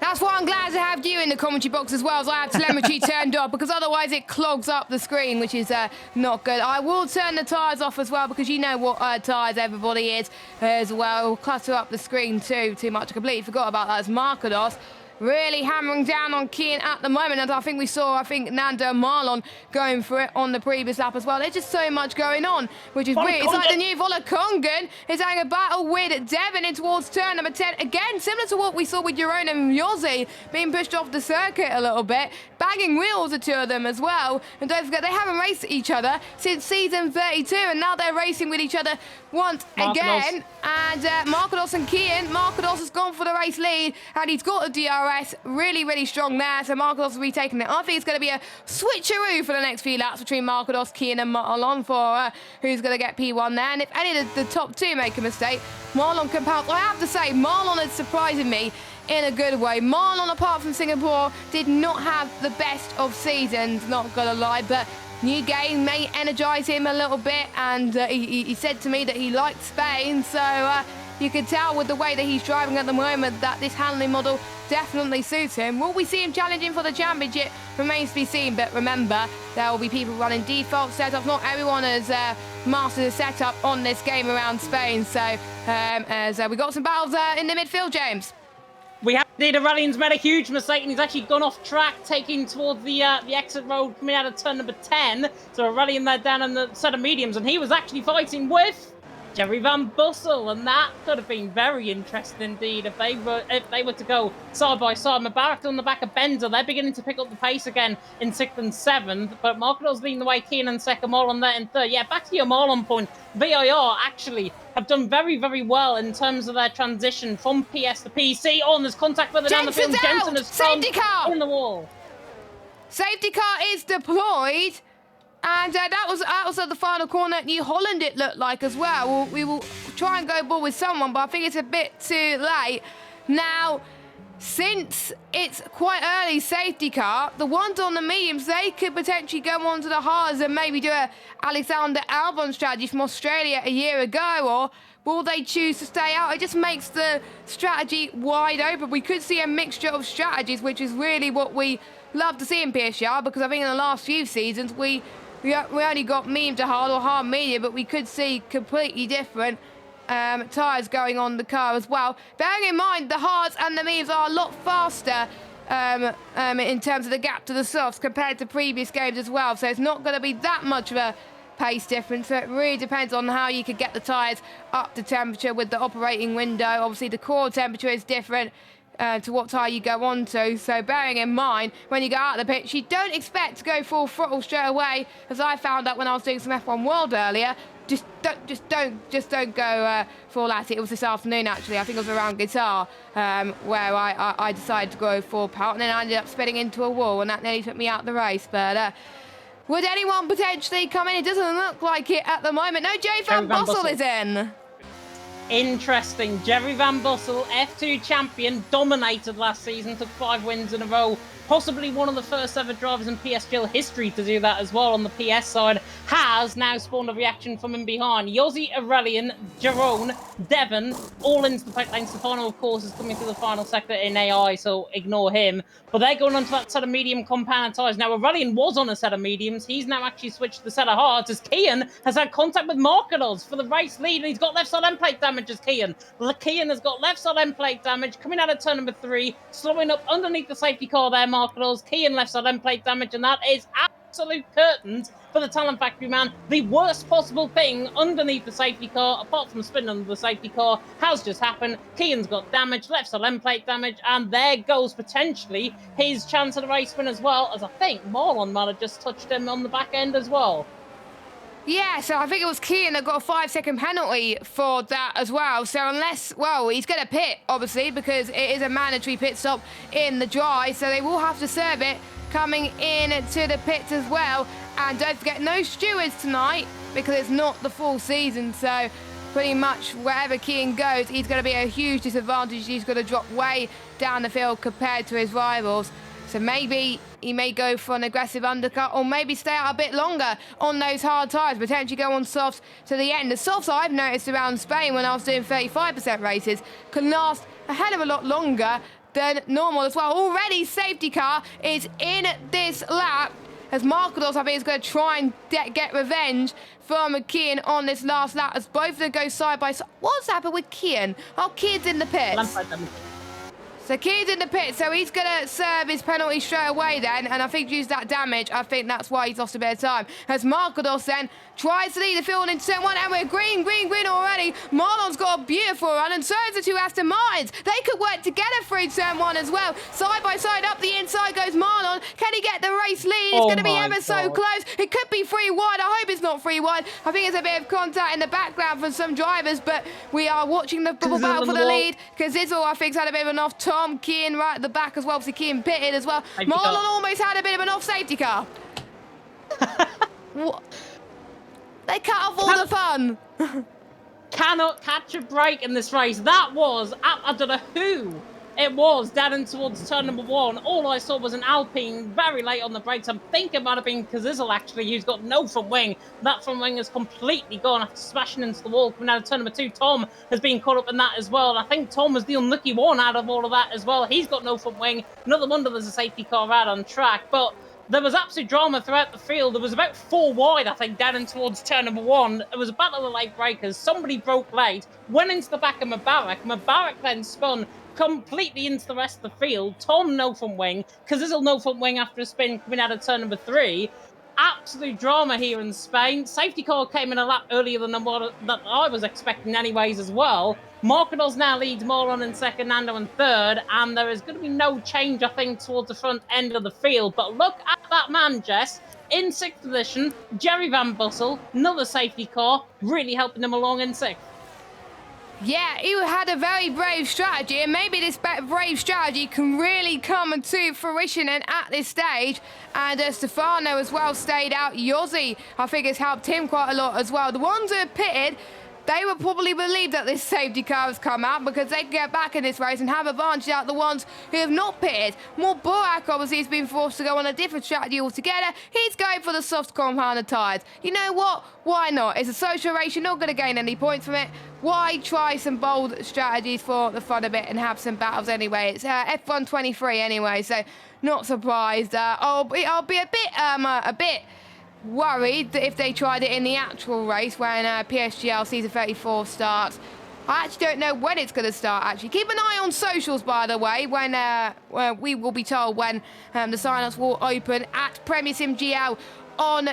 That's why I'm glad to have you in the commentary box as well, as I have telemetry turned off, because otherwise it clogs up the screen, which is not good. I will turn the tyres off as well, because you know what tyres everybody is as well. Clutter up the screen too much. I completely forgot about that. As Markados really hammering down on Kian at the moment, and I think we saw, Nando and Marlon going for it on the previous lap as well. There's just so much going on, which is weird. It's like the new Volakongan is having a battle with Devon in towards turn number 10. Again, similar to what we saw with Jeroen and Yossi being pushed off the circuit a little bit. Bagging wheels, the two of them as well. And don't forget, they haven't raced each other since season 32, and now they're racing with each other once again. And Markados and Kian, Markados has gone for the race lead, and he's got a DRS really, really strong there. So Markados will be taking it. I think it's going to be a switcheroo for the next few laps between Markados, Kian, and Marlon for who's going to get P1 there. And if any of the top two make a mistake, Marlon can pounce. I have to say, Marlon is surprising me in a good way. Marlon, apart from Singapore, did not have the best of seasons, not gonna lie, but new game may energise him a little bit, and he said to me that he liked Spain, so you can tell with the way that he's driving at the moment that this handling model definitely suits him. Will we see him challenging for the championship? Remains to be seen, but remember, there will be people running default setups. Not everyone has mastered the setup on this game around Spain, so as we got some battles in the midfield, James. We have indeed. Aurelian's made a huge mistake, and he's actually gone off track, taking towards the exit road coming out of turn number 10. So Aurelian there down in the set of mediums, and he was actually fighting with Jerry Van Bussel, and that could have been very interesting indeed if they were to go side by side. Mubarak on the back of Benza, they're beginning to pick up the pace again in 6th and 7th, but Markados leading the way, Keenan in 2nd, Marlon there in 3rd. Yeah, back to your Marlon point, VIR actually have done very, very well in terms of their transition from PS to PC. Oh, and there's contact further down the field. Jensen has safety car in the wall. Safety car is deployed. And that was at the final corner at New Holland, it looked like as well. We will try and go ball with someone, but I think it's a bit too late. Now, since it's quite early safety car, the ones on the mediums, they could potentially go on to the hards and maybe do a Alexander Albon strategy from Australia a year ago, or will they choose to stay out? It just makes the strategy wide open. We could see a mixture of strategies, which is really what we love to see in PSGL, because I think in the last few seasons, we only got medium to hard or hard medium, but we could see completely different tyres going on the car as well. Bearing in mind, the hards and the mediums are a lot faster in terms of the gap to the softs compared to previous games as well. So it's not going to be that much of a pace difference. So it really depends on how you could get the tyres up to temperature with the operating window. Obviously, the core temperature is different to what tyre you go on to. So bearing in mind, when you go out of the pitch, you don't expect to go full throttle straight away, as I found out when I was doing some F1 World earlier. Just don't go full at it. It was this afternoon, actually. I think it was around Guitar, where I decided to go full power, and then I ended up spinning into a wall, and that nearly took me out of the race. But would anyone potentially come in? It doesn't look like it at the moment. No, Jay Van Bussel is in. Interesting. Jerry Van Bussel, F2 champion, dominated last season, took 5 wins in a row. Possibly one of the first ever drivers in PSGL history to do that as well on the PS side. Has now spawned a reaction from him behind. Yossi, Aurelian, Jeroen, Devon, all into the pit lane. Stefano, of course, is coming through the final sector in AI, so ignore him. But they're going onto that set of medium compound tyres. Now, Aurelian was on a set of mediums. He's now actually switched to the set of hards, as Kian has had contact with Markados for the race lead, and he's got left side end plate damage as Kian. Kian has got left side end plate damage coming out of turn number 3, slowing up underneath the safety car there, Markados. Kian left side end plate damage, and that is absolute curtains for the Talent Factory man. The worst possible thing underneath the safety car, apart from spinning under the safety car, has just happened. Kian's got damage, left side end plate damage, and there goes potentially his chance at a race win as well, as I think Marlon might have just touched him on the back end as well. Yeah, so I think it was Kian that got a 5-second penalty for that as well. So unless, well, he's going to pit, obviously, because it is a mandatory pit stop in the dry. So they will have to serve it coming in to the pits as well. And don't forget, no stewards tonight, because it's not the full season. So pretty much wherever Kian goes, he's going to be a huge disadvantage. He's going to drop way down the field compared to his rivals. So maybe he may go for an aggressive undercut, or maybe stay out a bit longer on those hard tyres, potentially go on softs to the end. The softs I've noticed around Spain when I was doing 35% races can last a hell of a lot longer than normal as well. Already safety car is in this lap, as Markados, I think, is going to try and get revenge from Kian on this last lap, as both of them go side by side. What's happened with Kian? Oh, Kian's in the pits. So Kian's in the pit, so he's going to serve his penalty straight away then, and I think due to that damage, I think that's why he's lost a bit of time. As Markados then tries to lead the field into turn 1, and we're green already. Marlon's got a beautiful run, and so is the two Aston Martins. They could work together through turn 1 as well. Side by side, up the inside goes Marlon. Can he get the race lead? It's going to be ever so close. It could be 3 wide. I hope it's not 3 wide. I think it's a bit of contact in the background from some drivers, but we are watching the bubble battle for the lead. Kazizel, I think, had a bit of an off. Tom, Kian right at the back as well. Obviously, Kian pitted as well. Marlon almost had a bit of an off safety car. What? They cut off all the fun. Cannot catch a break in this race. That was, I don't know who it was, down in towards turn number 1. All I saw was an Alpine very late on the brakes. I'm thinking it might have been Kazizel, actually, who's got no front wing. That front wing is completely gone after smashing into the wall. Coming out of turn number 2, Tom has been caught up in that as well. And I think Tom was the unlucky one out of all of that as well. He's got no front wing. Another wonder there's a safety car out on track. But there was absolute drama throughout the field. There was about 4 wide, I think, down in towards turn number 1. It was a battle of the late breakers. Somebody broke late, went into the back of Mubarak. Mubarak then spun completely into the rest of the field. Tom, no front wing. Kazizel, no front wing after a spin coming out of turn number 3. Absolute drama here in Spain. Safety car came in a lap earlier than what I was expecting anyways as well. Markados now leads Moron in second, Nando in third, and there is going to be no change, I think, towards the front end of the field. But look at that man, Jess. In 6th position, Jerry Van Bussel, another safety car, really helping him along in 6th. Yeah, he had a very brave strategy, and maybe this brave strategy can really come to fruition and at this stage. And Stefano as well stayed out. Yossi, I think, has helped him quite a lot as well. The ones who have pitted, they will probably believe that this safety car has come out, because they can get back in this race and have advantage out the ones who have not pitted. More Borak, obviously, has been forced to go on a different strategy altogether. He's going for the soft compounded tyres. You know what? Why not? It's a social race. You're not going to gain any points from it. Why try some bold strategies for the fun of it and have some battles anyway? It's F123 anyway, so not surprised. I'll be a bit worried that if they tried it in the actual race when PSGL Season 34 starts. I actually don't know when it's going to start, actually. Keep an eye on socials, by the way, when we will be told when the sign-ups will open at PremierSimGL on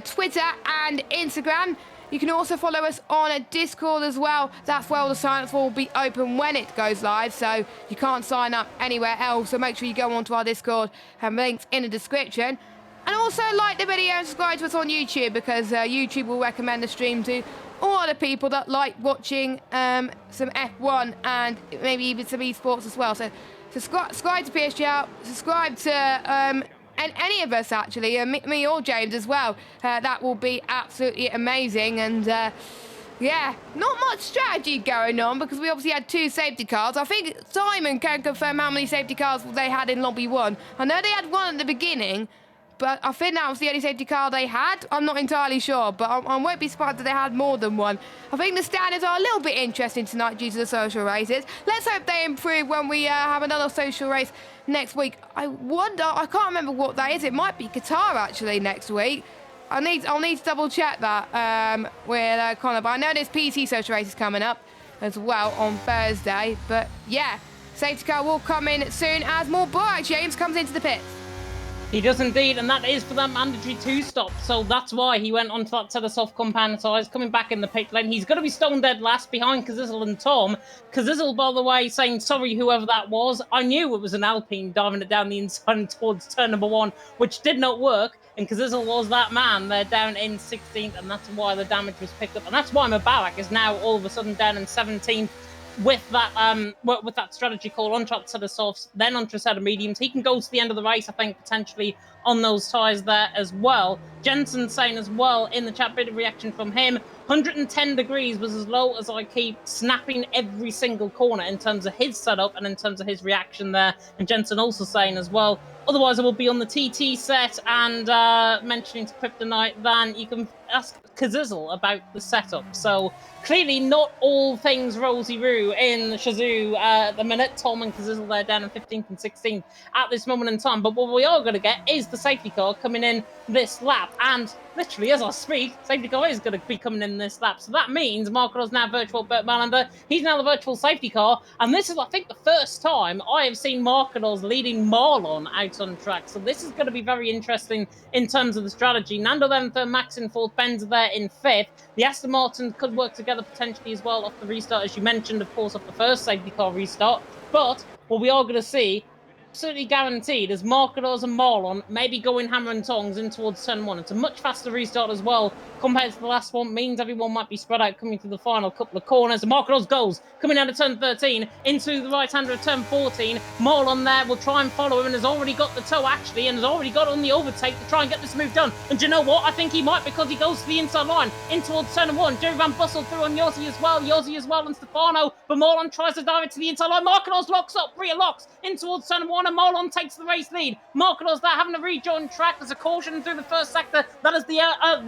Twitter and Instagram. You can also follow us on Discord as well. That's where all the sign-ups will be open when it goes live, so you can't sign up anywhere else. So make sure you go onto our Discord, links in the description. And also like the video and subscribe to us on YouTube, because YouTube will recommend the stream to all the people that like watching some F1 and maybe even some esports as well. So subscribe to PSGL, subscribe to any of us actually, me or James as well. That will be absolutely amazing. And yeah, not much strategy going on, because we obviously had 2 safety cars. I think Simon can confirm how many safety cars they had in Lobby 1. I know they had 1 at the beginning, but I think that was the only safety car they had. I'm not entirely sure, but I won't be surprised if they had more than 1. I think the standards are a little bit interesting tonight due to the social races. Let's hope they improve when we have another social race next week. I wonder, I can't remember what that is. It might be Qatar, actually, next week. I'll need to double check that with Connor. But I know there's PC social races coming up as well on Thursday. But yeah, safety car will come in soon as more Borak James comes into the pits. He does indeed, and that is for that mandatory 2-stop. So that's why he went onto that set of soft compound tyres, coming back in the pit lane. He's going to be stone dead last behind Kazizel and Tom. Kazizel, by the way, saying sorry, whoever that was. I knew it was an Alpine diving it down the inside towards turn number 1, which did not work. And Kazizel was that man. They're down in 16th, and that's why the damage was picked up. And that's why Mubarak is now all of a sudden down in 17th. With that strategy call, onto a set of softs, then onto a set of mediums. He can go to the end of the race, I think, potentially on those tyres there as well. Jensen saying as well in the chat, bit of reaction from him, 110 degrees was as low as I keep, snapping every single corner in terms of his setup and in terms of his reaction there. And Jensen also saying as well, otherwise I will be on the TT set, and mentioning to Kryptonite, then you can ask Kazizel about the setup. So clearly not all things rosy-roo in Shazoo at the minute. Tom and Kazizel there down in 15th and 16th at this moment in time. But what we are going to get is the safety car coming in this lap. And literally, as I speak, safety car is going to be coming in this lap. So that means Marco's now virtual Bert Malander. He's now the virtual safety car. And this is, I think, the first time I have seen Marco's leading Marlon out on track. So this is going to be very interesting in terms of the strategy. Nando then third, Max in fourth, Benz there in fifth. The Aston Martin could work together potentially as well off the restart, as you mentioned, of course, off the first safety car restart. But what we are going to see, absolutely guaranteed, is Marcos and Marlon maybe going hammer and tongs in towards turn one. It's a much faster restart as well compared to the last one. Means everyone might be spread out coming to the final couple of corners. And Marcos goes coming out of turn 13 into the right-hander of turn 14. Marlon there will try and follow him and has already got the toe actually and has already got on the overtake to try and get this move done. And do you know what? I think he might, because he goes to the inside line in towards turn one. Jerry Van Bussel through on Yossi as well and Stefano. But Marlon tries to dive it to the inside line. Marcos locks up, rear locks in towards turn one. And Marlon takes the race lead. Marcos there having to rejoin track. There's a caution through the first sector. That is the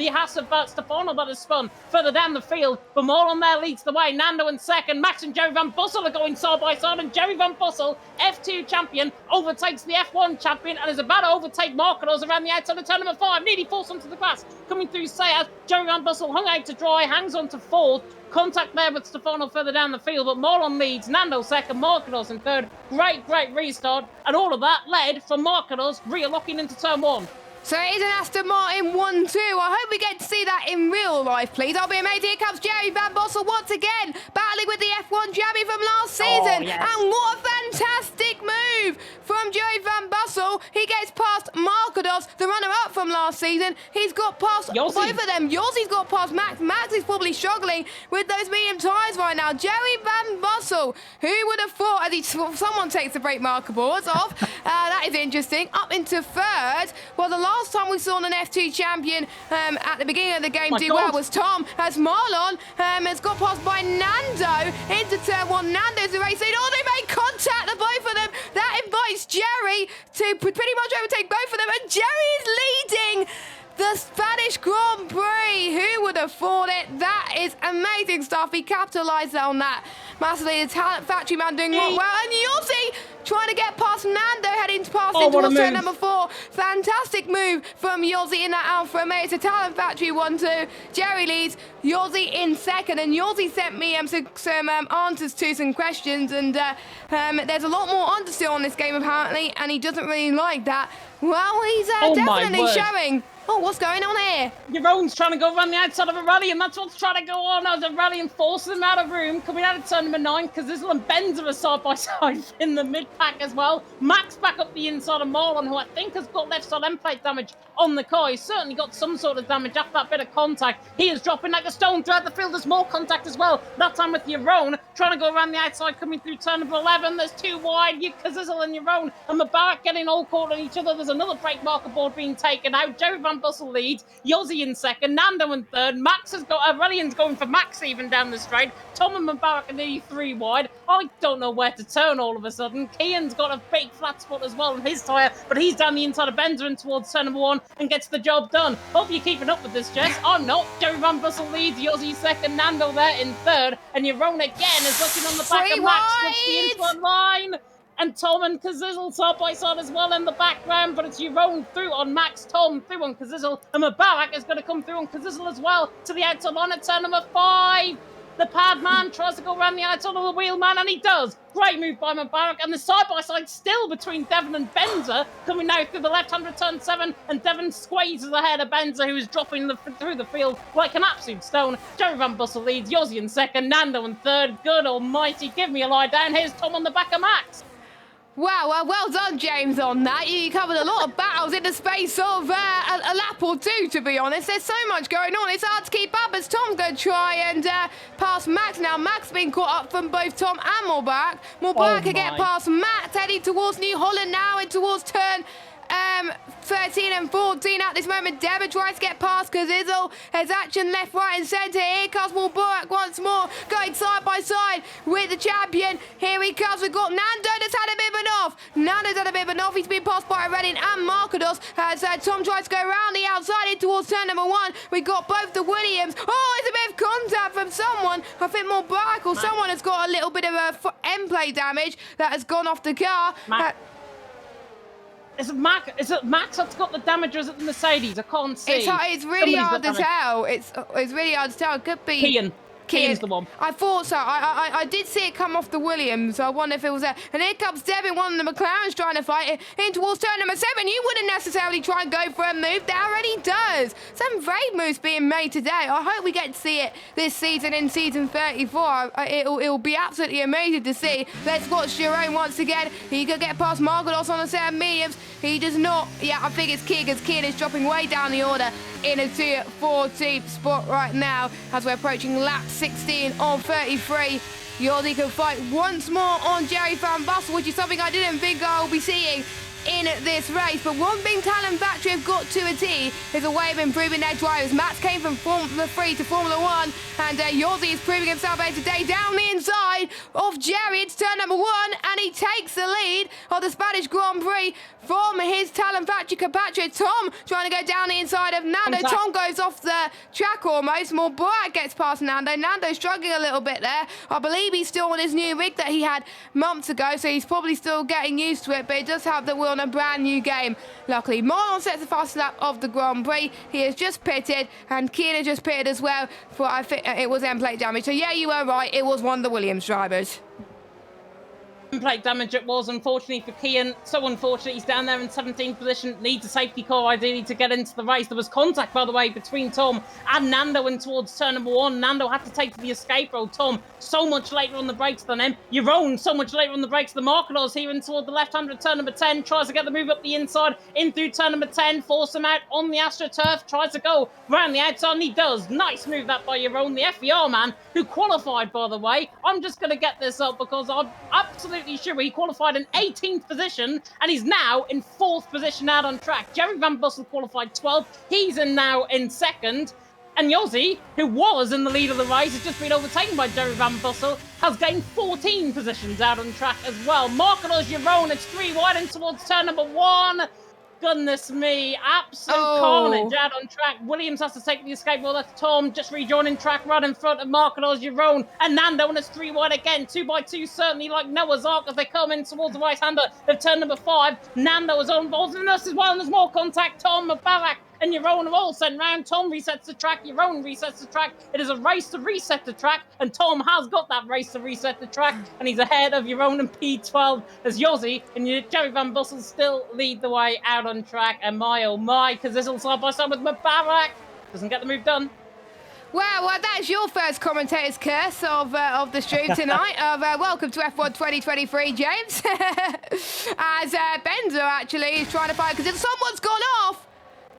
Haas of Stefano that has spun further down the field. But Marlon there leads the way. Nando in second. Max and Jerry Van Bussel are going side by side. And Jerry Van Bussel, F2 champion, overtakes the F1 champion and is about to overtake Marcos around the outside of turn number 5. Nearly forced onto the grass. Coming through Sayas. Jerry Van Bussel hung out to dry. Hangs on to fourth. Contact there with Stefano further down the field, but Marlon leads, Nando second, Marcos in third. Great restart, and all of that led from Marcos re-locking into turn one. So it is an Aston Martin 1-2. I hope we get to see that in real life, please. I'll be amazed. Here comes Jerry Van Bossel once again, battling with the F1 Jabby from last season. Yes. And what a fantastic move from Jerry Van Bossel. He gets past Marcos, the runner-up from last season. He's got past both of them. Yossi's got past Max. Max is probably struggling with those medium tyres right now. Jerry Van Bossel, who would have thought, as someone takes the brake marker boards off, that is interesting, up into third. Well, the last time we saw an F2 champion at the beginning of the game well was Tom, as Marlon has got past by Nando into turn one. Nando's the race lead. Oh, they made contact, the both of them. That invites Jerry to pretty much overtake both of them, and Jerry is leading the Spanish Grand Prix. Who would have thought it? That is amazing stuff. He capitalised on that massively. The Talent Factory man doing well. And Yossi trying to get past Nando, heading past him towards turn number 4. Fantastic move from Yossi in that Alfa Romeo. It's a Talent Factory 1-2. Jerry leads, Yossi in second. And Yossi sent me some answers to some questions. And there's a lot more understeer on this game, apparently. And he doesn't really like that. Well, he's definitely showing. Oh, what's going on here? Jerome's trying to go around the outside of a rally, and that's what's trying to go on as a rally and forces them out of room. Coming out of turn number 9, Kazizel and Benza are side by side in the mid-pack as well. Max back up the inside of Marlon, who I think has got left side end plate damage on the car. He's certainly got some sort of damage after that bit of contact. He is dropping like a stone throughout the field. There's more contact as well. That time with Jerome trying to go around the outside, coming through turn number 11. There's 2 wide. Kazizel and Jerome and Mubarak getting all caught on each other. There's another brake marker board being taken out. Jerry Van Bussel leads. Yossi in second. Nando in third. Max has got Aurelian's going for Max even down the straight. Tom and Mubarak are nearly 3 wide. I don't know where to turn all of a sudden. Kian's got a big flat spot as well on his tyre, but he's down the inside of Benza and towards turn number 1 and gets the job done. Hope you're keeping up with this, Jess. I'm not. Jerry Van Bussel leads. Yossi second. Nando there in third. And Jeroen again is looking on the back of Max. Looks the inside line. And Tom and Kazizel side by side as well in the background, but it's Jeroen through on Max, Tom through on Kazizel, and Mubarak is going to come through on Kazizel as well to the outside line at turn number 5. The pad man tries to go around the outside of the wheel man, and he does. Great move by Mubarak, and the side-by-side still between Devon and Benza, coming now through the left-hander turn 7, and Devon squeezes ahead of Benza, who is dropping through the field like an absolute stone. Jerry Van Bussel leads, Yossi in second, Nando in third. Good almighty, give me a lie down. Here's Tom on the back of Max. Wow, well done, James, on that. You covered a lot of battles in the space of a lap or two, to be honest. There's so much going on. It's hard to keep up as Tom's going to try and pass Max. Now, Max being caught up from both Tom and Mubarak. Mubarak can get past Max, heading towards New Holland now and towards turn 13 and 14 at this moment. Devon tries to get past Kazizzle. There's action left, right and centre. Here comes Mulburak once more, going side by side with the champion. Here he comes. We've got Nando that's had a bit of an off. Nando's had a bit of an off. He's been passed by Redding and Markados. As Tom tries to go around the outside in towards turn number 1. We got both the Williams. Oh, it's a bit of contact from someone. I think Mulburak or someone has got a little bit of a end plate damage that has gone off the car. Is it Max that's got the damage, or is it the Mercedes? I can't see. It's really hard to tell. It's really hard to tell. It could be Kian's the one. I thought so. I did see it come off the Williams. So I wonder if it was there. And here comes Devin, one of the McLarens trying to fight it in towards turn number 7. You wouldn't necessarily try and go for a move there, and he does. Some great moves being made today. I hope we get to see it this season in season 34. It'll be absolutely amazing to see. Let's watch Jerome once again. He could get past Margaros on a set of mediums. He does not. Yeah, I think it's Keegan's. Keegan is dropping way down the order in a tier 14 spot right now as we're approaching lap 16 on 33. Yordi can fight once more on Jerry Van Bussel, which is something I didn't think I'll be seeing in this race. But one thing Talon Factory have got to a T is a way of improving their drivers. Max came from Formula 3 to Formula 1, and Yordi is proving himself here today down the inside of Jerry. It's turn number 1, and he takes the lead of the Spanish Grand Prix from his Talon Factory compatriot. Tom trying to go down the inside of Nando. Tom goes off the track almost. Mulburak gets past Nando. Nando's struggling a little bit there. I believe he's still on his new rig that he had months ago, so he's probably still getting used to it, but it does help that we're on a brand new game. Luckily, Marlon sets the fastest lap of the Grand Prix. He has just pitted, and Kian just pitted as well for, I think it was end plate damage. So yeah, you were right. It was one of the Williams drivers. Plate damage it was, unfortunately for Kian. So unfortunate, he's down there in 17th position, needs a safety car ideally to get into the race. There was contact, by the way, between Tom and Nando in towards turn number 1. Nando had to take to the escape road. Tom so much later on the brakes than him. Jeroen so much later on the brakes. The Marcados here in toward the left-hander at turn number 10, tries to get the move up the inside, in through turn number 10, force him out on the AstroTurf, tries to go round the outside, and he does. Nice move that by Jeroen, the FER man, who qualified, by the way. I'm just going to get this up because I'm absolutely sure he qualified in 18th position, and he's now in 4th position out on track. Jerry Van Bussel qualified 12th. He's now in 2nd. And Yossi, who was in the lead of the race, has just been overtaken by Jerry Van Bussel, has gained 14 positions out on track as well. Marcados Jeroen, it's 3 wide in towards turn number 1. Goodness me, absolute carnage out on track. Williams has to take the escape. Well, that's Tom just rejoining track right in front of Marcados Jeroen and Nando, and it's 3 wide again. 2 by 2, certainly like Noah's Ark as they come in towards the right-hander of turn number 5. Nando is on board with us as well, and there's more contact. Tom, Barak, and Jeroen are all sent round. Tom resets the track, Jeroen resets the track. It is a race to reset the track, and Tom has got that race to reset the track, and he's ahead of Jeroen and P12 as Yossi and Jerry Van Bussel still lead the way out on track. And my oh my, because this all side by side with Mubarak. Doesn't get the move done. Well, that's your first commentator's curse of the stream tonight. Welcome to F1 2023, James. As Benzo actually is trying to fight, because if someone's gone off,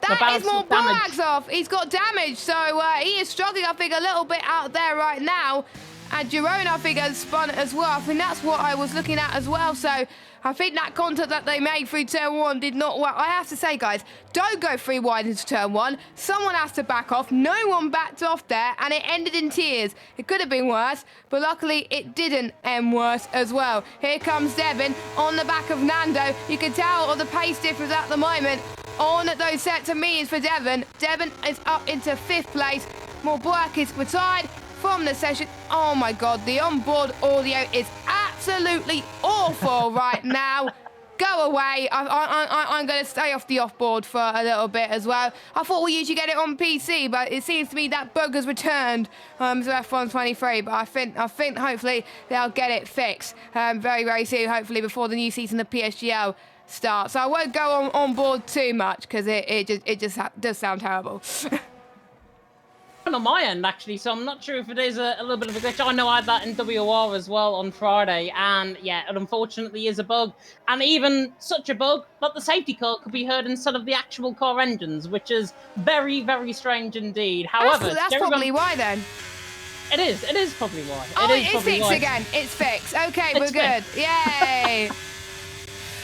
that is more Burak's off. He's got damage, so he is struggling, I think, a little bit out there right now. And Jeroen, I think, has spun as well. I think that's what I was looking at as well. So I think that contact that they made through turn 1 did not work. I have to say, guys, don't go 3 wide into turn 1. Someone has to back off. No one backed off there, and it ended in tears. It could have been worse, but luckily it didn't end worse as well. Here comes Devin on the back of Nando. You can tell all the pace difference at the moment on those sets of meters for Devin. Devin is up into 5th place. Mulburak is retired from the session. Oh my God, the onboard audio is absolutely awful right now. Go away. I'm going to stay off the offboard for a little bit as well. I thought we usually get it on PC, but it seems to me that bug has returned to F1 23. But I think hopefully they'll get it fixed very, very soon, hopefully before the new season of PSGL starts. So I won't go on board too much because it just does sound terrible. On my end, actually, so I'm not sure if it is a little bit of a glitch. I know I had that in WR as well on Friday, and yeah, it unfortunately is a bug, and even such a bug that the safety car could be heard instead of the actual car engines, which is very, very strange indeed. However, that's probably why then. It is probably why. It's fixed again. It's fixed. Okay, we're good. Yay.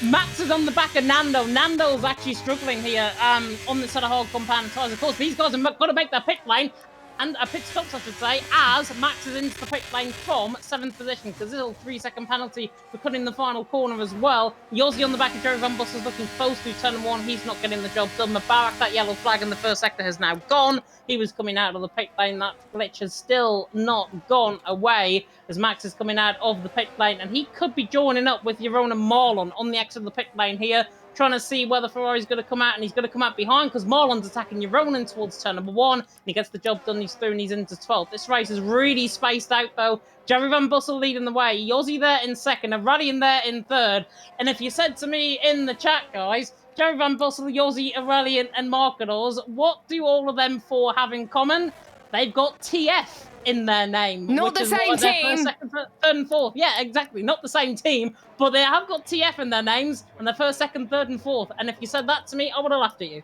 Max is on the back of Nando. Nando's actually struggling here on the sort of hard compound tires. Of course, these guys have got to make their pit lane. And pit stops, I should say, as Max is into the pit lane from 7th position, because this is a 3-second penalty for cutting the final corner as well. Yossi on the back of Jerry Van Bussel's looking close to turn 1. He's not getting the job done. Mubarak, that yellow flag in the first sector has now gone. He was coming out of the pit lane. That glitch has still not gone away as Max is coming out of the pit lane. And he could be joining up with Yerona Marlon on the exit of the pit lane here, trying to see whether Ferrari's going to come out, and he's going to come out behind because Marlon's attacking Yeronen towards turn number 1, and he gets the job done. He's through and he's into 12th. This race is really spaced out though. Jerry Van Bussel leading the way, Yossi there in 2nd, Aurelian there in 3rd. And if you said to me in the chat, guys, Jerry Van Bussel, Yossi, Aurelian and Markadors, what do all of them four have in common? They've got TF in their name. Not the same team. First, second, third and 4th. Yeah, exactly. Not the same team, but they have got TF in their names and they're 1st, 2nd, 3rd and 4th. And if you said that to me, I would have laughed at you.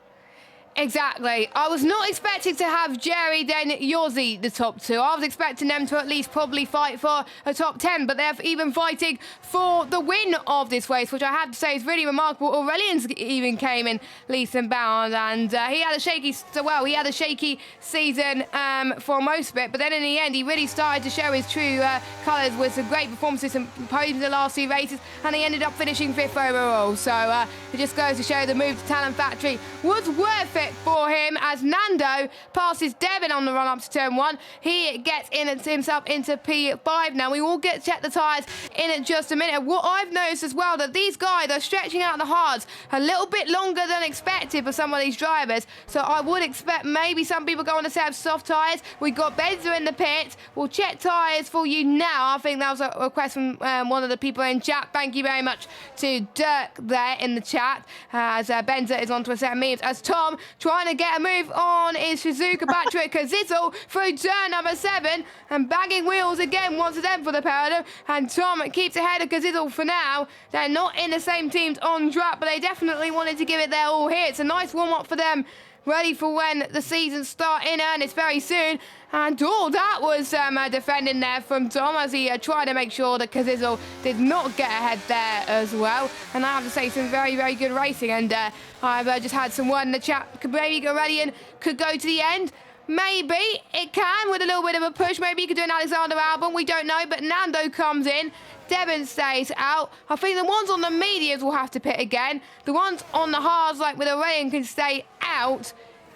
Exactly. I was not expecting to have Jerry, then Yossi, the top 2. I was expecting them to at least probably fight for a top 10, but they're even fighting for the win of this race, which I have to say is really remarkable. Aurelian's even came in leaps and bounds, and he had a shaky season for most of it, but then in the end, he really started to show his true colours with some great performances and podiums in the last 2 races, and he ended up finishing 5th overall. So it just goes to show the move to Talent Factory was worth it for him as Nando passes Devin on the run up to turn 1. He gets himself into P5 now. We will check the tyres in just a minute. What I've noticed as well, that these guys are stretching out the hards a little bit longer than expected for some of these drivers. So I would expect maybe some people going to have soft tyres. We've got Benza in the pits. We'll check tyres for you now. I think that was a request from one of the people in chat. Thank you very much to Dirk there in the chat as Benza is onto a set of memes as Tom trying to get a move on is Shizuka battery at Kazizel through turn number 7 and bagging wheels again once again for the pair of them. And Tom keeps ahead of Kazizel for now. They're not in the same teams on track, but they definitely wanted to give it their all here. It's a nice warm-up for them, ready for when the season start in earnest very soon. And that was defending there from Tom as he tried to make sure that Kazizel did not get ahead there as well. And I have to say, some very, very good racing. And I've just had some word in the chat. Maybe Aurelian could go to the end. Maybe it can with a little bit of a push. Maybe you could do an Alexander Albon. We don't know. But Nando comes in. Devin stays out. I think the ones on the mediums will have to pit again. The ones on the hards, like with Aurelian, can stay out.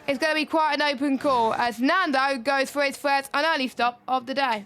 It's going to be quite an open call as Nando goes for his first and only stop of the day.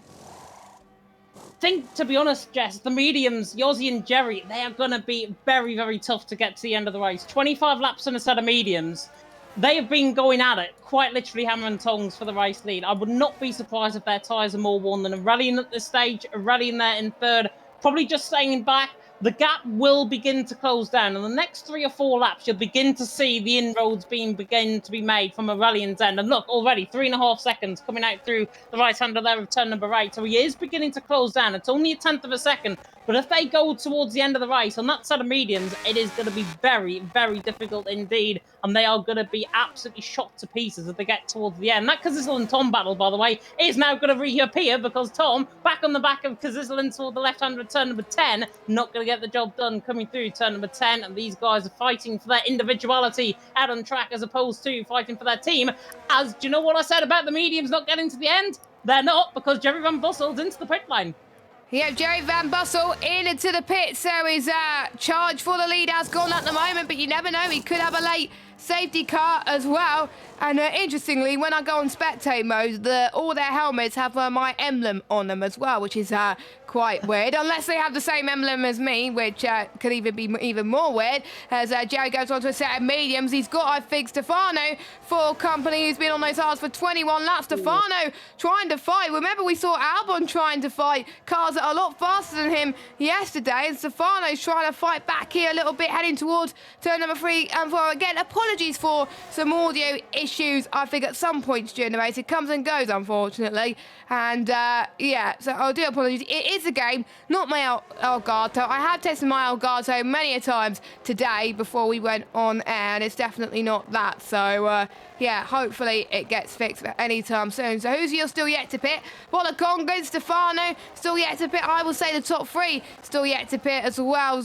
I think, to be honest, Jess, the mediums, Yossi and Jerry, they are going to be very, very tough to get to the end of the race. 25 laps in a set of mediums. They have been going at it, quite literally hammer and tongs for the race lead. I would not be surprised if their tyres are more worn than Aurelian at this stage. Aurelian there in 3rd, probably just staying back. The gap will begin to close down. In the next 3 or 4 laps, you'll begin to see the inroads begin to be made from Aurelian's end. And look, already 3.5 seconds coming out through the right-hander there of turn number 8. So he is beginning to close down. It's only a 1/10 of a second. But if they go towards the end of the race on that set of mediums, it is going to be very, very difficult indeed. And they are going to be absolutely shot to pieces if they get towards the end. That Kazizel and Tom battle, by the way, is now going to reappear because Tom, back on the back of Kazizel and toward the left-hander at turn number 10, not going to get the job done coming through turn number 10. And these guys are fighting for their individuality out on track as opposed to fighting for their team. As, do you know what I said about the mediums not getting to the end? They're not, because Jerry Van Bussel's into the pit lane. Yeah, Jerry Van Bussel into the pit, so his charge for the lead has gone at the moment, but you never know, he could have a late safety car as well. And interestingly, when I go on spectate mode, all their helmets have my emblem on them as well, which is quite weird, unless they have the same emblem as me, which could even be even more weird. As Jerry goes on to a set of mediums, he's got, I think, Stefano for company, who's been on those hards for 21 laps. Stefano trying to fight. Remember, we saw Albon trying to fight cars that are a lot faster than him yesterday, and Stefano's trying to fight back here a little bit, heading towards turn number 3 and 4. Again, apologies for some audio issues, I think, at some points during the race. It comes and goes, unfortunately. And, yeah, so I do apologise. It is is a game, not my Elgato. I have tested my Elgato many a times today before we went on air, and it's definitely not that. So, yeah, hopefully it gets fixed anytime soon. So who's still yet to pit? Congo, Stefano, still yet to pit. I will say the top three still yet to pit as well.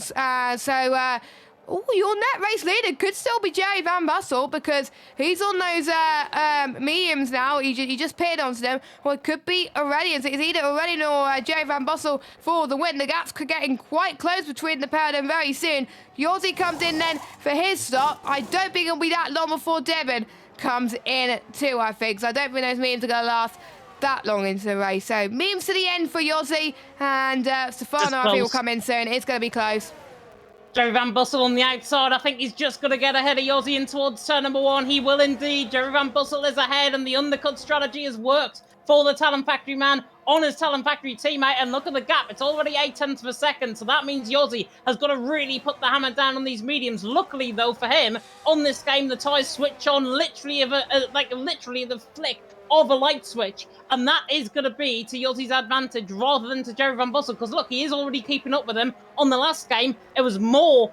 Oh, your net race leader could still be Jerry Van Bussel because he's on those mediums now. He just pitted onto them. Well, it could be Aurelian. It's either Aurelian or Jerry Van Bussel for the win. The gap's getting quite close between the pair of them very soon. Yossi comes in then for his stop. I don't think it'll be that long before Devon comes in too, I think. So I don't think those mediums are going to last that long into the race. So mediums to the end for Yossi, and Stefano, I think, will come in soon. It's going to be close. Jerry Van Bussel on the outside. I think he's just going to get ahead of Yossi in towards turn number 1. He will indeed. Jerry Van Bussel is ahead, and the undercut strategy has worked for the Talon Factory man on his Talon Factory teammate. And look at the gap. It's already 0.8 of a second. So that means Yossi has got to really put the hammer down on these mediums. Luckily, though, for him, on this game, the tyres switch on literally the flick of a light switch, and that is going to be to Yossi's advantage rather than to Jerry Van Bussel, because look, he is already keeping up with him. On the last game, it was more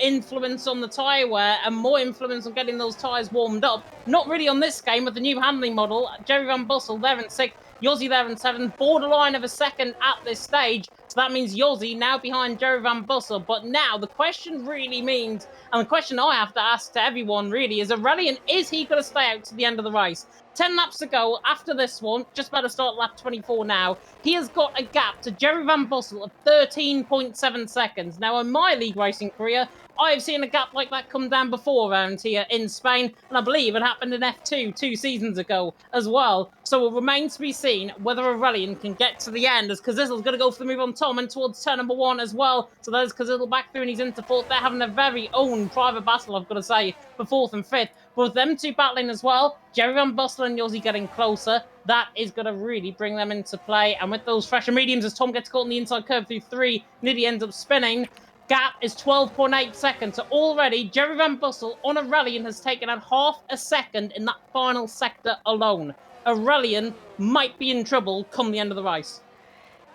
influence on the tyre wear and more influence on getting those tyres warmed up. Not really on this game with the new handling model. Jerry Van Bussel there in 6th, Yossi there in 7th, borderline of a second at this stage. So that means Yossi now behind Jerry Van Bussel. But now the question really means, and the question I have to ask to everyone really, is Aurelian, is he going to stay out to the end of the race? 10 laps to go after this one, just about to start lap 24 now. He has got a gap to Jerry Van Bussel of 13.7 seconds. Now, in my league racing career, I've seen a gap like that come down before around here in Spain, and I believe it happened in F2 2 seasons ago as well. So it remains to be seen whether Aurelian can get to the end, as Kazizel's going to go for the move on Tom and towards turn number 1 as well. So there's Kazizel back through and he's into 4th. They're having a very own private battle, I've got to say, for 4th and 5th. But with them two battling as well, Jerry Van Bussel and Yossi getting closer, that is going to really bring them into play. And with those fresher mediums, as Tom gets caught in the inside curve through 3, nearly ends up spinning, gap is 12.8 seconds. So already, Jerry Van Bussel on Aurelian has taken out half a second in that final sector alone. Aurelian might be in trouble come the end of the race.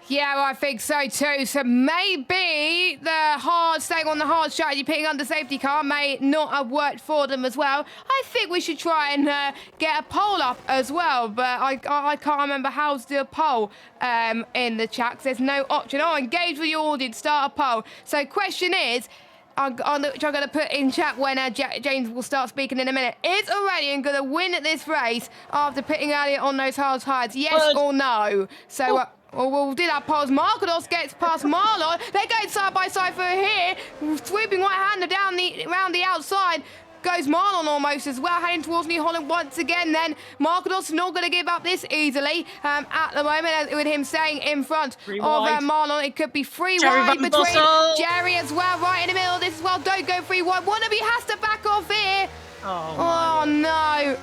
Yeah, well, I think so too. So maybe staying on the hard strategy, pitting under safety car, may not have worked for them as well. I think we should try and get a poll up as well, but I can't remember how to do a poll in the chat, 'cause there's no option. Oh, engage with your audience, start a poll. So question is, which I'm going to put in chat when James will start speaking in a minute. Is Aurelian going to win at this race after pitting earlier on those hard tyres? Yes or no? So... we'll do that pause. Markados gets past Marlon. They're going side by side for here. Swooping right-hander around the outside. Goes Marlon almost as well, heading towards New Holland once again. Then Markados not going to give up this easily at the moment, with him staying in front of Marlon. It could be free wide between Jerry as well, right in the middle of this as well. Don't go free wide. Wannabe has to back off here. Oh no.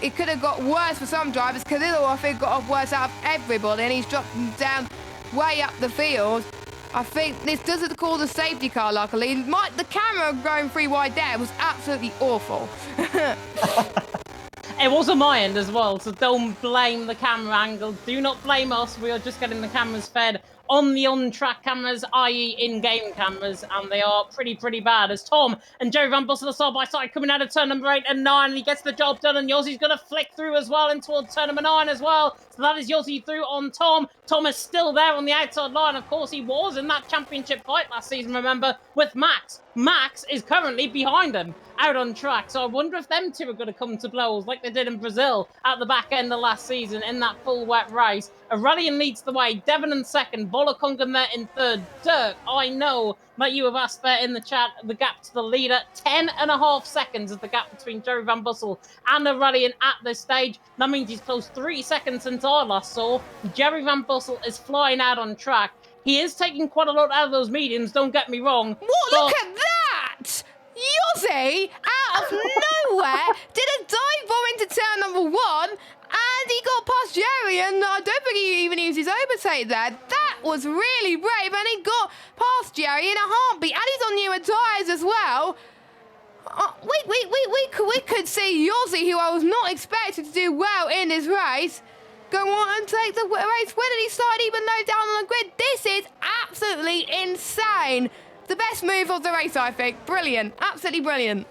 It could have got worse for some drivers. Khalil, I think, got off worse out of everybody, and he's dropped down way up the field. I think this doesn't call the safety car, luckily. The camera going free wide there was absolutely awful. It was on my end as well, so don't blame the camera angle. Do not blame us. We are just getting the cameras fed on the on-track cameras, i.e. in-game cameras, and they are pretty bad. As Tom and Jerry Van Bussel are side-by-side coming out of turn number 8 and 9, and he gets the job done, and Yossi's going to flick through as well and towards turn number 9 as well. So that is Yossi through on Tom. Tom is still there on the outside line. Of course, he was in that championship fight last season, remember, with Max. Max is currently behind him out on track. So I wonder if them two are going to come to blows like they did in Brazil at the back end of last season in that full wet race. Aurelian leads the way. Devon in 2nd. Bolakongan there in 3rd. Dirk, I know that you have asked there in the chat the gap to the leader. 10.5 seconds is the gap between Jerry Van Bussel and Aurelian at this stage. That means he's close 3 seconds since I last saw. Jerry Van Bussel is flying out on track. He is taking quite a lot out of those mediums, don't get me wrong. Look at that! Yossi, out of nowhere, did a dive bomb into turn number 1, and he got past Jerry, and I don't think he even used his overtake there. That was really brave, and he got past Jerry in a heartbeat, and he's on newer tyres as well. We could see Yossi, who I was not expecting to do well in this race, go on and take the race win, and he started even low down on the grid. This is absolutely insane. The best move of the race, I think. Brilliant. Absolutely brilliant.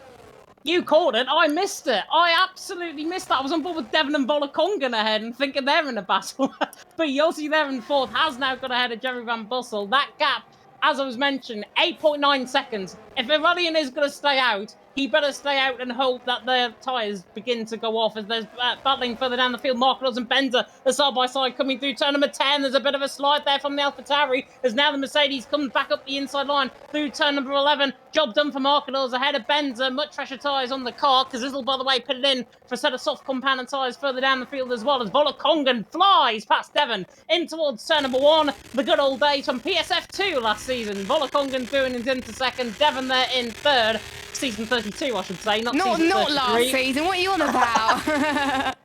You called it. I missed it. I absolutely missed that. I was on board with Devon and Volakongan ahead and thinking they're in a battle. But Yossi there in fourth has now got ahead of Jerry Van Bussel. That gap, as I was mentioning, 8.9 seconds. If Aurelian is going to stay out, he better stay out and hope that their tyres begin to go off as there's battling further down the field. Marcos and Benza are side by side coming through turn number 10. There's a bit of a slide there from the AlphaTauri as now the Mercedes comes back up the inside line through turn number 11. Job done for Marcos ahead of Benza. Much fresher tyres on the car because this will, by the way, put it in for a set of soft compound tyres further down the field as well as Volakongan flies past Devon in towards turn number 1. The good old days from PSF2 last season. Volakongan doing it into second. Devon there in third. Season 32, I should say, not season 33. Not last season. What are you on about?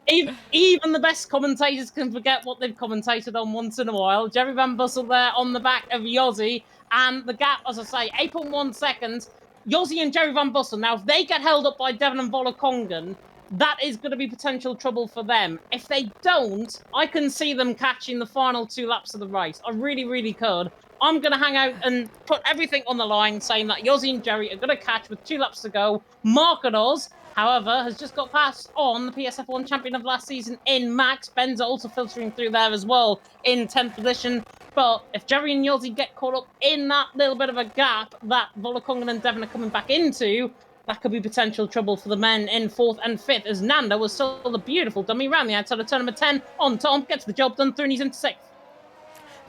Even the best commentators can forget what they've commentated on once in a while. Jerry Van Bussel there on the back of Yossi, and the gap, as I say, 8.1 seconds. Yossi and Jerry Van Bussel. Now, if they get held up by Devon and Volakongan, that is going to be potential trouble for them. If they don't, I can see them catching the final 2 laps of the race. I really, really could. I'm going to hang out and put everything on the line, saying that Yossi and Jerry are going to catch with 2 laps to go. Marcos, however, has just got past on the PSF1 champion of last season in Max. Benza also filtering through there as well in 10th position. But if Jerry and Yossi get caught up in that little bit of a gap that Volakongan and Devon are coming back into, that could be potential trouble for the men in 4th and 5th, as Nando was still the beautiful dummy around the outside of turn number 10 on Tom, gets the job done through and he's into 6th.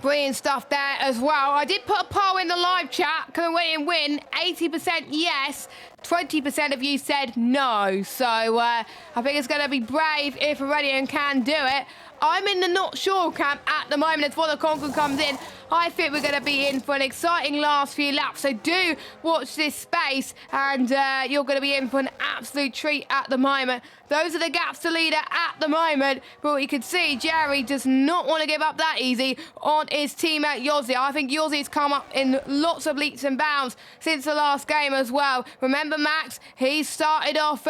Brilliant stuff there as well. I did put a poll in the live chat. Can Aurelian win? 80% yes. 20% of you said no. So I think it's going to be brave if Aurelian can do it. I'm in the not sure camp at the moment as Volakongan comes in. I think we're going to be in for an exciting last few laps. So do watch this space and you're going to be in for an absolute treat at the moment. Those are the gaps to leader at the moment. But you can see Jerry does not want to give up that easy on his teammate Yossi. I think Yossi's come up in lots of leaps and bounds since the last game as well. Remember Max, he started off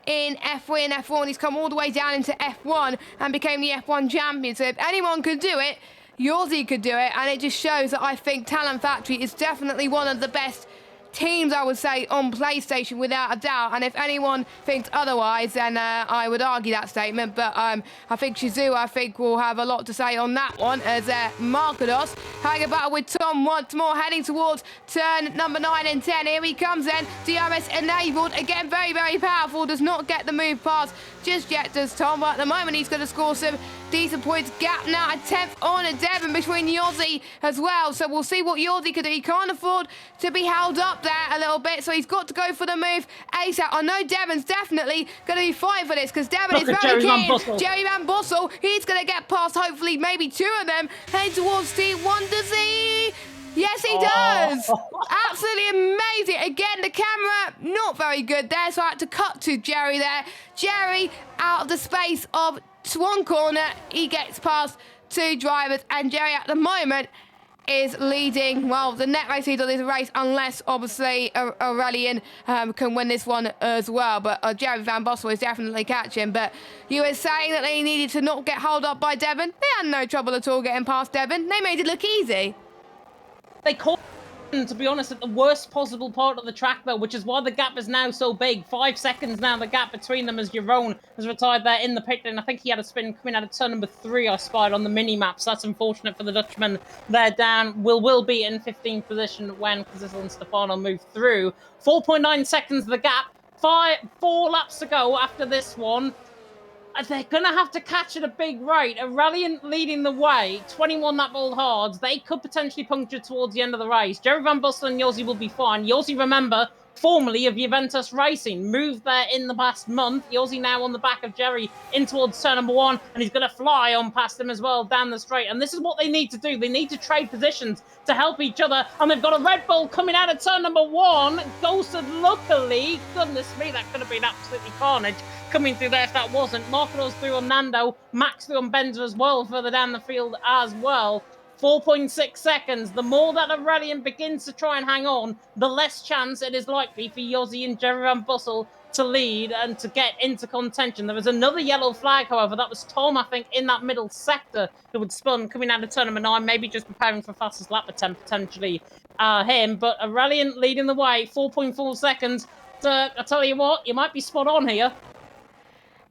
in F3 and F4 and he's come all the way down into F1 and became the F1 champion. So if anyone could do it, Yossi could do it, and it just shows that I think Talent Factory is definitely one of the best teams, I would say, on PlayStation without a doubt. And if anyone thinks otherwise, then I would argue that statement. But I think Shizu, I think, will have a lot to say on that one as Marcos having a battle with Tom once more, heading towards turn number 9 and 10. Here he comes then. DRS enabled. Again, very, very powerful. Does not get the move past just yet, does Tom. But at the moment, he's going to score some decent points. Gap now at 10th on a Devon between Yossi as well. So we'll see what Yossi can do. He can't afford to be held up there a little bit, so he's got to go for the move ASAP. I know Devon's definitely going to be fighting for this because Devon is very keen. Jerry Van Bussel, he's going to get past hopefully maybe 2 of them. Heading towards T1, does he? Yes, he does. Absolutely amazing. Again, the camera, not very good there, so I had to cut to Jerry there. Jerry, out of the space of one corner, he gets past 2 drivers, and Jerry at the moment is leading, well, the net race lead of this race, unless obviously Aurelian can win this one as well. But Jerry Van Bussel is definitely catching. But you were saying that they needed to not get held up by Devon. They had no trouble at all getting past Devon. They made it look easy. They caught, to be honest, at the worst possible part of the track, though, which is why the gap is now so big. 5 seconds now, the gap between them as Jerome has retired there in the pit lane. I think he had a spin coming out of turn number 3, I spied on the mini-map, so that's unfortunate for the Dutchman. They're down. Will be in 15th position when Kazisel and Stefano move through. 4.9 seconds the gap. 4 laps to go after this one. They're going to have to catch at a big rate. Aurelian leading the way, 21 lap old hards. They could potentially puncture towards the end of the race. Jerry Van Bussel and Yossi will be fine. Yossi, remember, formerly of Juventus Racing, moved there in the past month. Yossi now on the back of Jerry in towards turn number 1, and he's going to fly on past him as well down the straight. And this is what they need to do. They need to trade positions to help each other. And they've got a Red Bull coming out of turn number 1. Ghosted luckily. Goodness me, that could have been absolutely carnage coming through there if that wasn't. Marcos through on Nando, Max through on Benza as well, further down the field as well. 4.6 seconds. The more that Aurelian begins to try and hang on, the less chance it is likely for Yossi and Jerry Van Bussel to lead and to get into contention. There was another yellow flag, however. That was Tom, I think, in that middle sector who would spun coming out of turn number 9, maybe just preparing for fastest lap attempt, potentially him. But Aurelian leading the way, 4.4 seconds. I tell you what, you might be spot on here.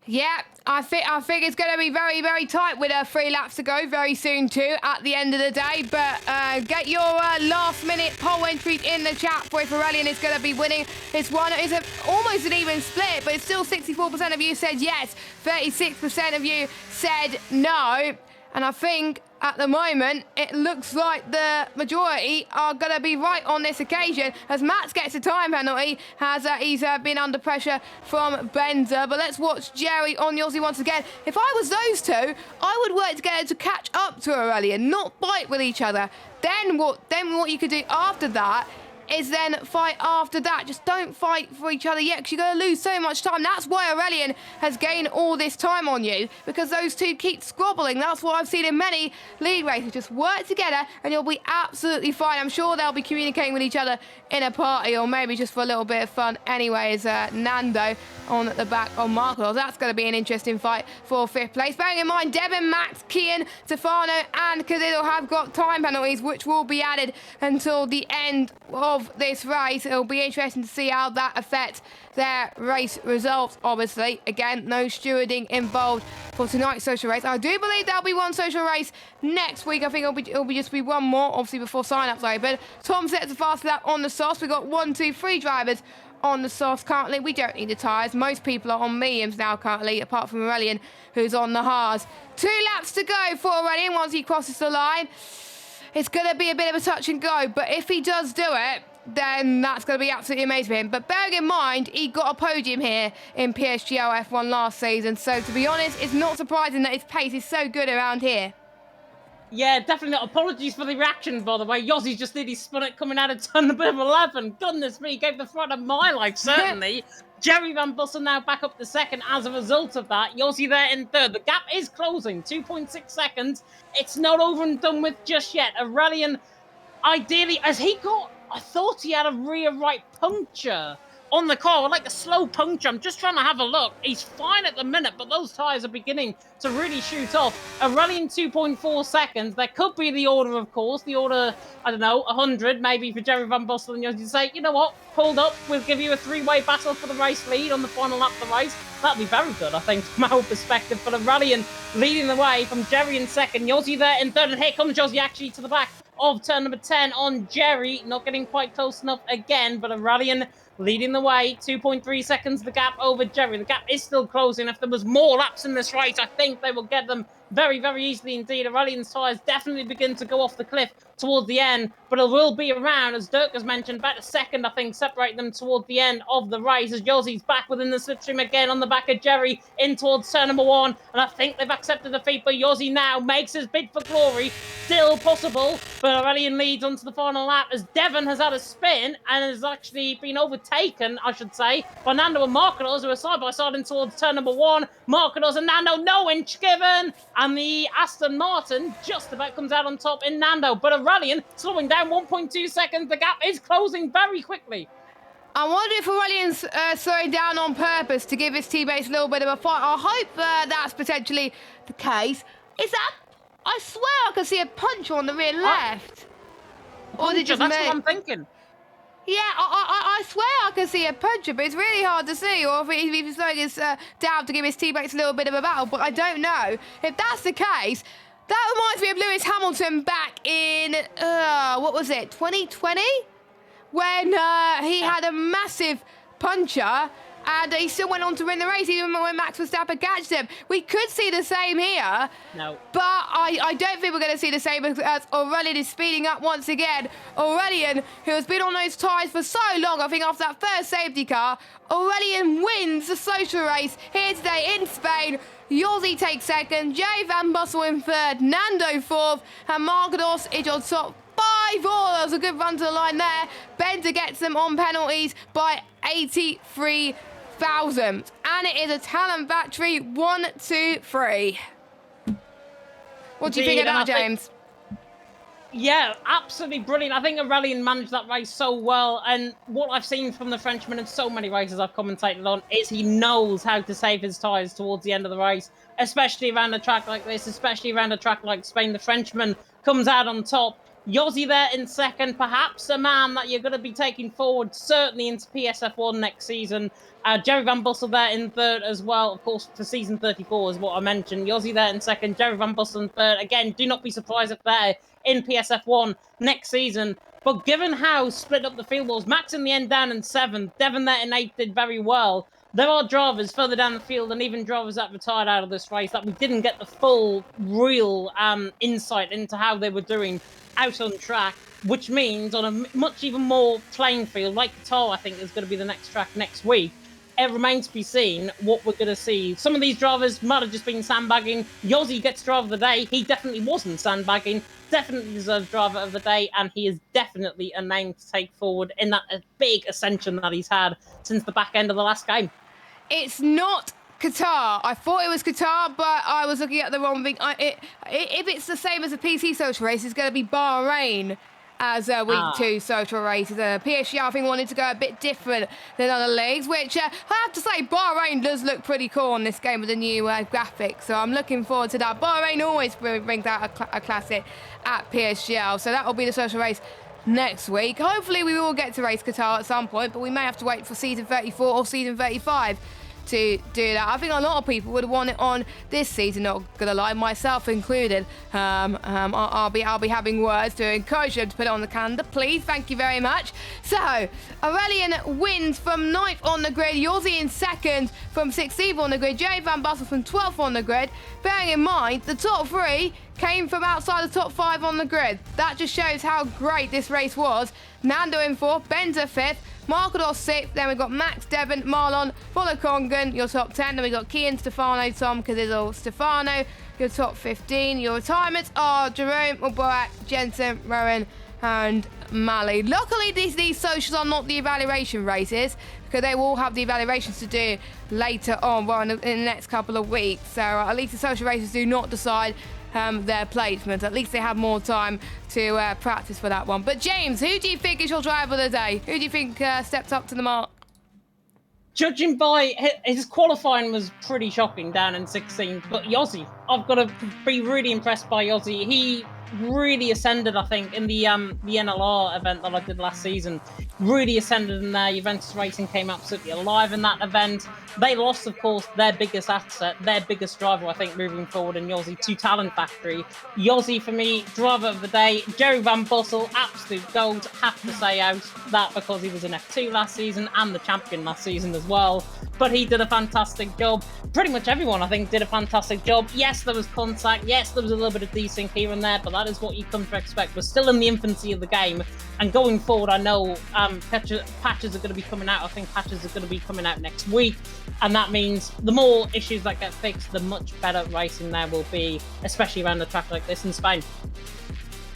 Yeah, I think it's going to be very, very tight with 3 laps to go very soon too at the end of the day. But get your last-minute poll entries in the chat for if Aurelian is going to be winning. It's almost an even split, but it's still 64% of you said yes, 36% of you said no. And I think at the moment, it looks like the majority are going to be right on this occasion as Max gets a time penalty as he's been under pressure from Benzer. But let's watch Jerry on Yossi once again. If I was those two, I would work together to catch up to Aurelian, not fight with each other. Then what you could do after that is then fight after that. Just don't fight for each other yet because you're going to lose so much time. That's why Aurelian has gained all this time on you, because those two keep squabbling. That's what I've seen in many league races. Just work together and you'll be absolutely fine. I'm sure they'll be communicating with each other in a party or maybe just for a little bit of fun. Anyways, Nando on the back of Marcos. That's going to be an interesting fight for 5th place. Bearing in mind, Devin, Max, Kian, Stefano and Kazidal have got time penalties which will be added until the end of this race. It'll be interesting to see how that affects their race results. Obviously, again, no stewarding involved for tonight's social race. I do believe there'll be one social race next week. I think it'll be just one more, obviously before sign-ups open. Tom sets a fast lap on the sauce. We've got 1, 2, 3 drivers on the sauce currently. We don't need the tyres. Most people are on mediums now currently, apart from Aurelian, who's on the hards. 2 laps to go for Aurelian once he crosses the line. It's going to be a bit of a touch and go, but if he does do it, then that's going to be absolutely amazing for him. But bearing in mind, he got a podium here in PSGL F1 last season, so to be honest, it's not surprising that his pace is so good around here. Yeah, definitely not. Apologies for the reaction, by the way. Yossi just nearly spun it coming out of turn number 11. Goodness me, gave the front of my life, certainly. Jerry Van Bussel now back up to 2nd as a result of that. Yossi there in 3rd. The gap is closing, 2.6 seconds. It's not over and done with just yet. Aurelian, ideally, as he got, I thought he had a rear right puncture on the car, like a slow puncture. I'm just trying to have a look. He's fine at the minute, but those tyres are beginning to really shoot off. Aurelian 2.4 seconds. There could be the order, of course. The order, I don't know, 100 maybe for Jerry Van Bussel and you say, you know what, hold up. We'll give you a 3-way battle for the race lead on the final lap of the race. That'd be very good, I think, from our perspective. But Aurelian leading the way from Jerry in 2nd. Yossi there in 3rd. And here comes Yossi actually to the back of turn number 10 on Jerry. Not getting quite close enough again, but Aurelian leading the way, 2.3 seconds the gap over Jerry. The gap is still closing. If there was more laps in this race, I think they will get them very, very easily indeed. Aurelian's tyres definitely begin to go off the cliff towards the end, but it will be around, as Dirk has mentioned, about a second, I think, separate them toward the end of the race, as Yossi's back within the slipstream again on the back of Jerry in towards turn number 1, and I think they've accepted defeat, but Yossi now makes his bid for glory. Still possible, but Aurelian leads onto the final lap as Devon has had a spin and has actually been overtaken, I should say, by Nando and Marcos, who are side by side in towards turn number 1. Marcos and Nando, no inch given, and the Aston Martin just about comes out on top in Nando, but Aurelian slowing down 1.2 seconds. The gap is closing very quickly. I wonder if Aurelian's slowing down on purpose to give his teammates a little bit of a fight. I hope that's potentially the case. Is that... I swear I can see a puncher on the rear left. Or is it just that's me? what I'm thinking. Yeah, I swear I can see a puncher, but it's really hard to see. Or if he's slowing his down to give his teammates a little bit of a battle, but I don't know. If that's the case, that reminds me of Lewis Hamilton back in, what was it, 2020? When he had a massive puncher and he still went on to win the race even when Max Verstappen catched him. We could see the same here. No. But I don't think we're going to see the same as Aurelian is speeding up once again. Aurelian, who has been on those tyres for so long, I think after that first safety car, Aurelian wins the social race here today in Spain. Yossi takes 2nd, Jay Van Bussel in 3rd, Nando 4th, and Marcos is on top. 5-4, that was a good run to the line there. Bender gets them on penalties by 83,000. And it is a talent battery 1, 2, 3. What do you think of that, James? Yeah, absolutely brilliant. I think Aurelian managed that race so well. And what I've seen from the Frenchman in so many races I've commentated on is he knows how to save his tyres towards the end of the race, especially around a track like this, especially around a track like Spain. The Frenchman comes out on top. Yossi there in second, perhaps a man that you're going to be taking forward, certainly into PSF1 next season. Jerry Van Bussel there in third as well, of course, for season 34 is what I mentioned. Yossi there in second, Jerry Van Bussel in third. Again, do not be surprised if they're in PSF1 next season. But given how split up the field was, Max in the end down in seventh, Devon there in eighth did very well. There are drivers further down the field and even drivers that retired out of this race that we didn't get the full, real insight into how they were doing out on track, which means on a much even more playing field, like Qatar, I think is going to be the next track next week. It remains to be seen what we're going to see. Some of these drivers might have just been sandbagging. Yossi gets driver of the day. He definitely wasn't sandbagging. Definitely deserves driver of the day, and he is definitely a name to take forward in that big ascension that he's had since the back end of the last game. It's not Qatar. I thought it was Qatar, but I was looking at the wrong thing. If it's the same as a PC social race, it's going to be Bahrain as a week 2 social races. PSGL, I think, wanted to go a bit different than other leagues, which I have to say, Bahrain does look pretty cool on this game with the new graphics. So I'm looking forward to that. Bahrain always brings out a classic at PSGL. So that will be the social race next week. Hopefully we will get to race Qatar at some point, but we may have to wait for season 34 or season 35 to do that. I think a lot of people would want it on this season, not gonna lie, myself included. I'll be having words to encourage them to put it on the calendar, please. Thank you very much. So Aurelian wins from 9th on the grid, Yossi in 2nd from 16th on the grid, Jerry Van Bussel from 12th on the grid. Bearing in mind the top 3 came from outside the top 5 on the grid. That just shows how great this race was. Nando in 4th, Benza 5th, Marcador 6th, then we've got Max, Devon, Marlon, Volokongan, your top 10, then we've got Kian, Stefano, Tom, Cazizzo, Stefano, your top 15. Your retirements are Jerome, Mubarak, Jensen, Rowan, and Mali. Luckily, these socials are not the evaluation races, because they will have the evaluations to do later on, well, in the next couple of weeks. So at least the social races do not decide their placement. At least they have more time to practice for that one. But James, who do you think is your driver of the day? Who do you think stepped up to the mark? Judging by his qualifying was pretty shocking down in 16th, but Yossi, I've got to be really impressed by Yossi. He really ascended, I think, in the NLR event that I did last season. Really ascended in there. Juventus Racing came absolutely alive in that event. They lost, of course, their biggest asset, their biggest driver, I think, moving forward in Yossi to Talent Factory. Yossi, for me, driver of the day. Jerry Van Bussel, absolute gold. Have to say out that because he was in F2 last season and the champion last season as well. But he did a fantastic job. Pretty much everyone, I think, did a fantastic job. Yes, there was contact. Yes, there was a little bit of desync here and there, but that is what you come to expect. We're still in the infancy of the game. And going forward, I know patches are going to be coming out. I think patches are going to be coming out next week. And that means the more issues that get fixed, the much better racing there will be, especially around a track like this in Spain.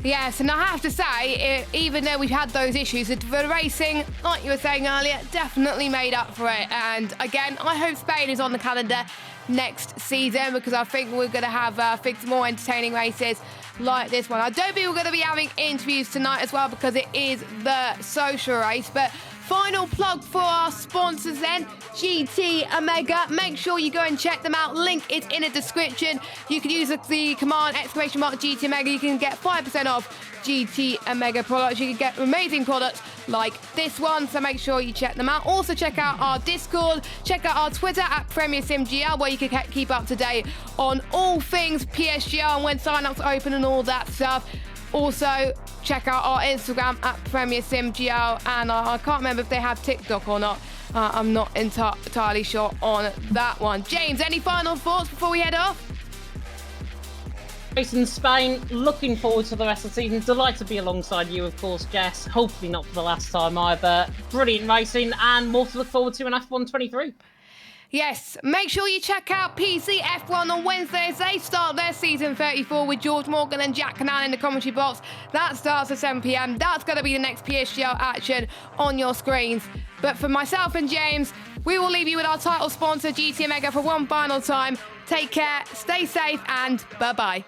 Yes, and I have to say, even though we've had those issues, the racing, like you were saying earlier, definitely made up for it. And again, I hope Spain is on the calendar next season, because I think we're going to have fixed more entertaining races like this one. I don't think we're going to be having interviews tonight as well, because it is the social race. But final plug for our sponsors then, GT Omega. Make sure you go and check them out. Link is in the description. You can use the command !GT Omega. You can get 5% off GT Omega products. You can get amazing products like this one, so make sure you check them out. Also check out our Discord, check out our Twitter at PremierSimGL, where you can keep up to date on all things PSGL and when sign-ups open and all that stuff. Also, check out our Instagram at PremierSimGL, and I can't remember if they have TikTok or not. I'm not entirely sure on that one. James, any final thoughts before we head off? Race in Spain, looking forward to the rest of the season. Delighted to be alongside you, of course, Jess. Hopefully not for the last time either. Brilliant racing, and more to look forward to in F1 23. Yes, make sure you check out PC F1 on Wednesdays. They start their season 34 with George Morgan and Jack Canal in the commentary box. That starts at 7 p.m. That's going to be the next PSGL action on your screens. But for myself and James, we will leave you with our title sponsor, GT Omega, for one final time. Take care, stay safe, and bye-bye.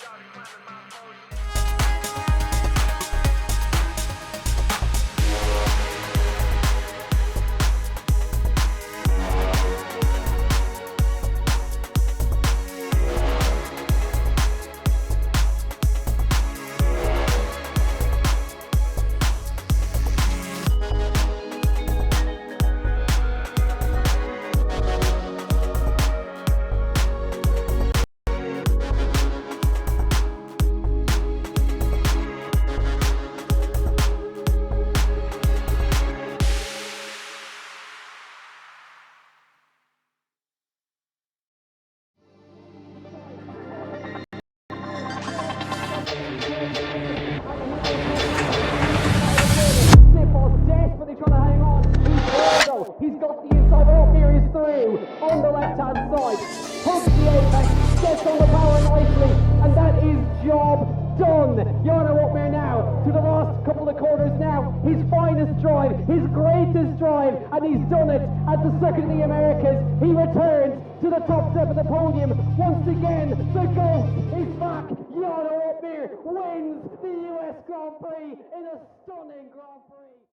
right-hand side. Hooks the apex, gets on the power nicely, and that is job done. Jarno Opmeer now to the last couple of corners now. His finest drive, his greatest drive, and he's done it at the Circuit of the Americas. He returns to the top step of the podium. Once again, the GOAT is back. Jarno Opmeer wins the US Grand Prix in a stunning Grand Prix.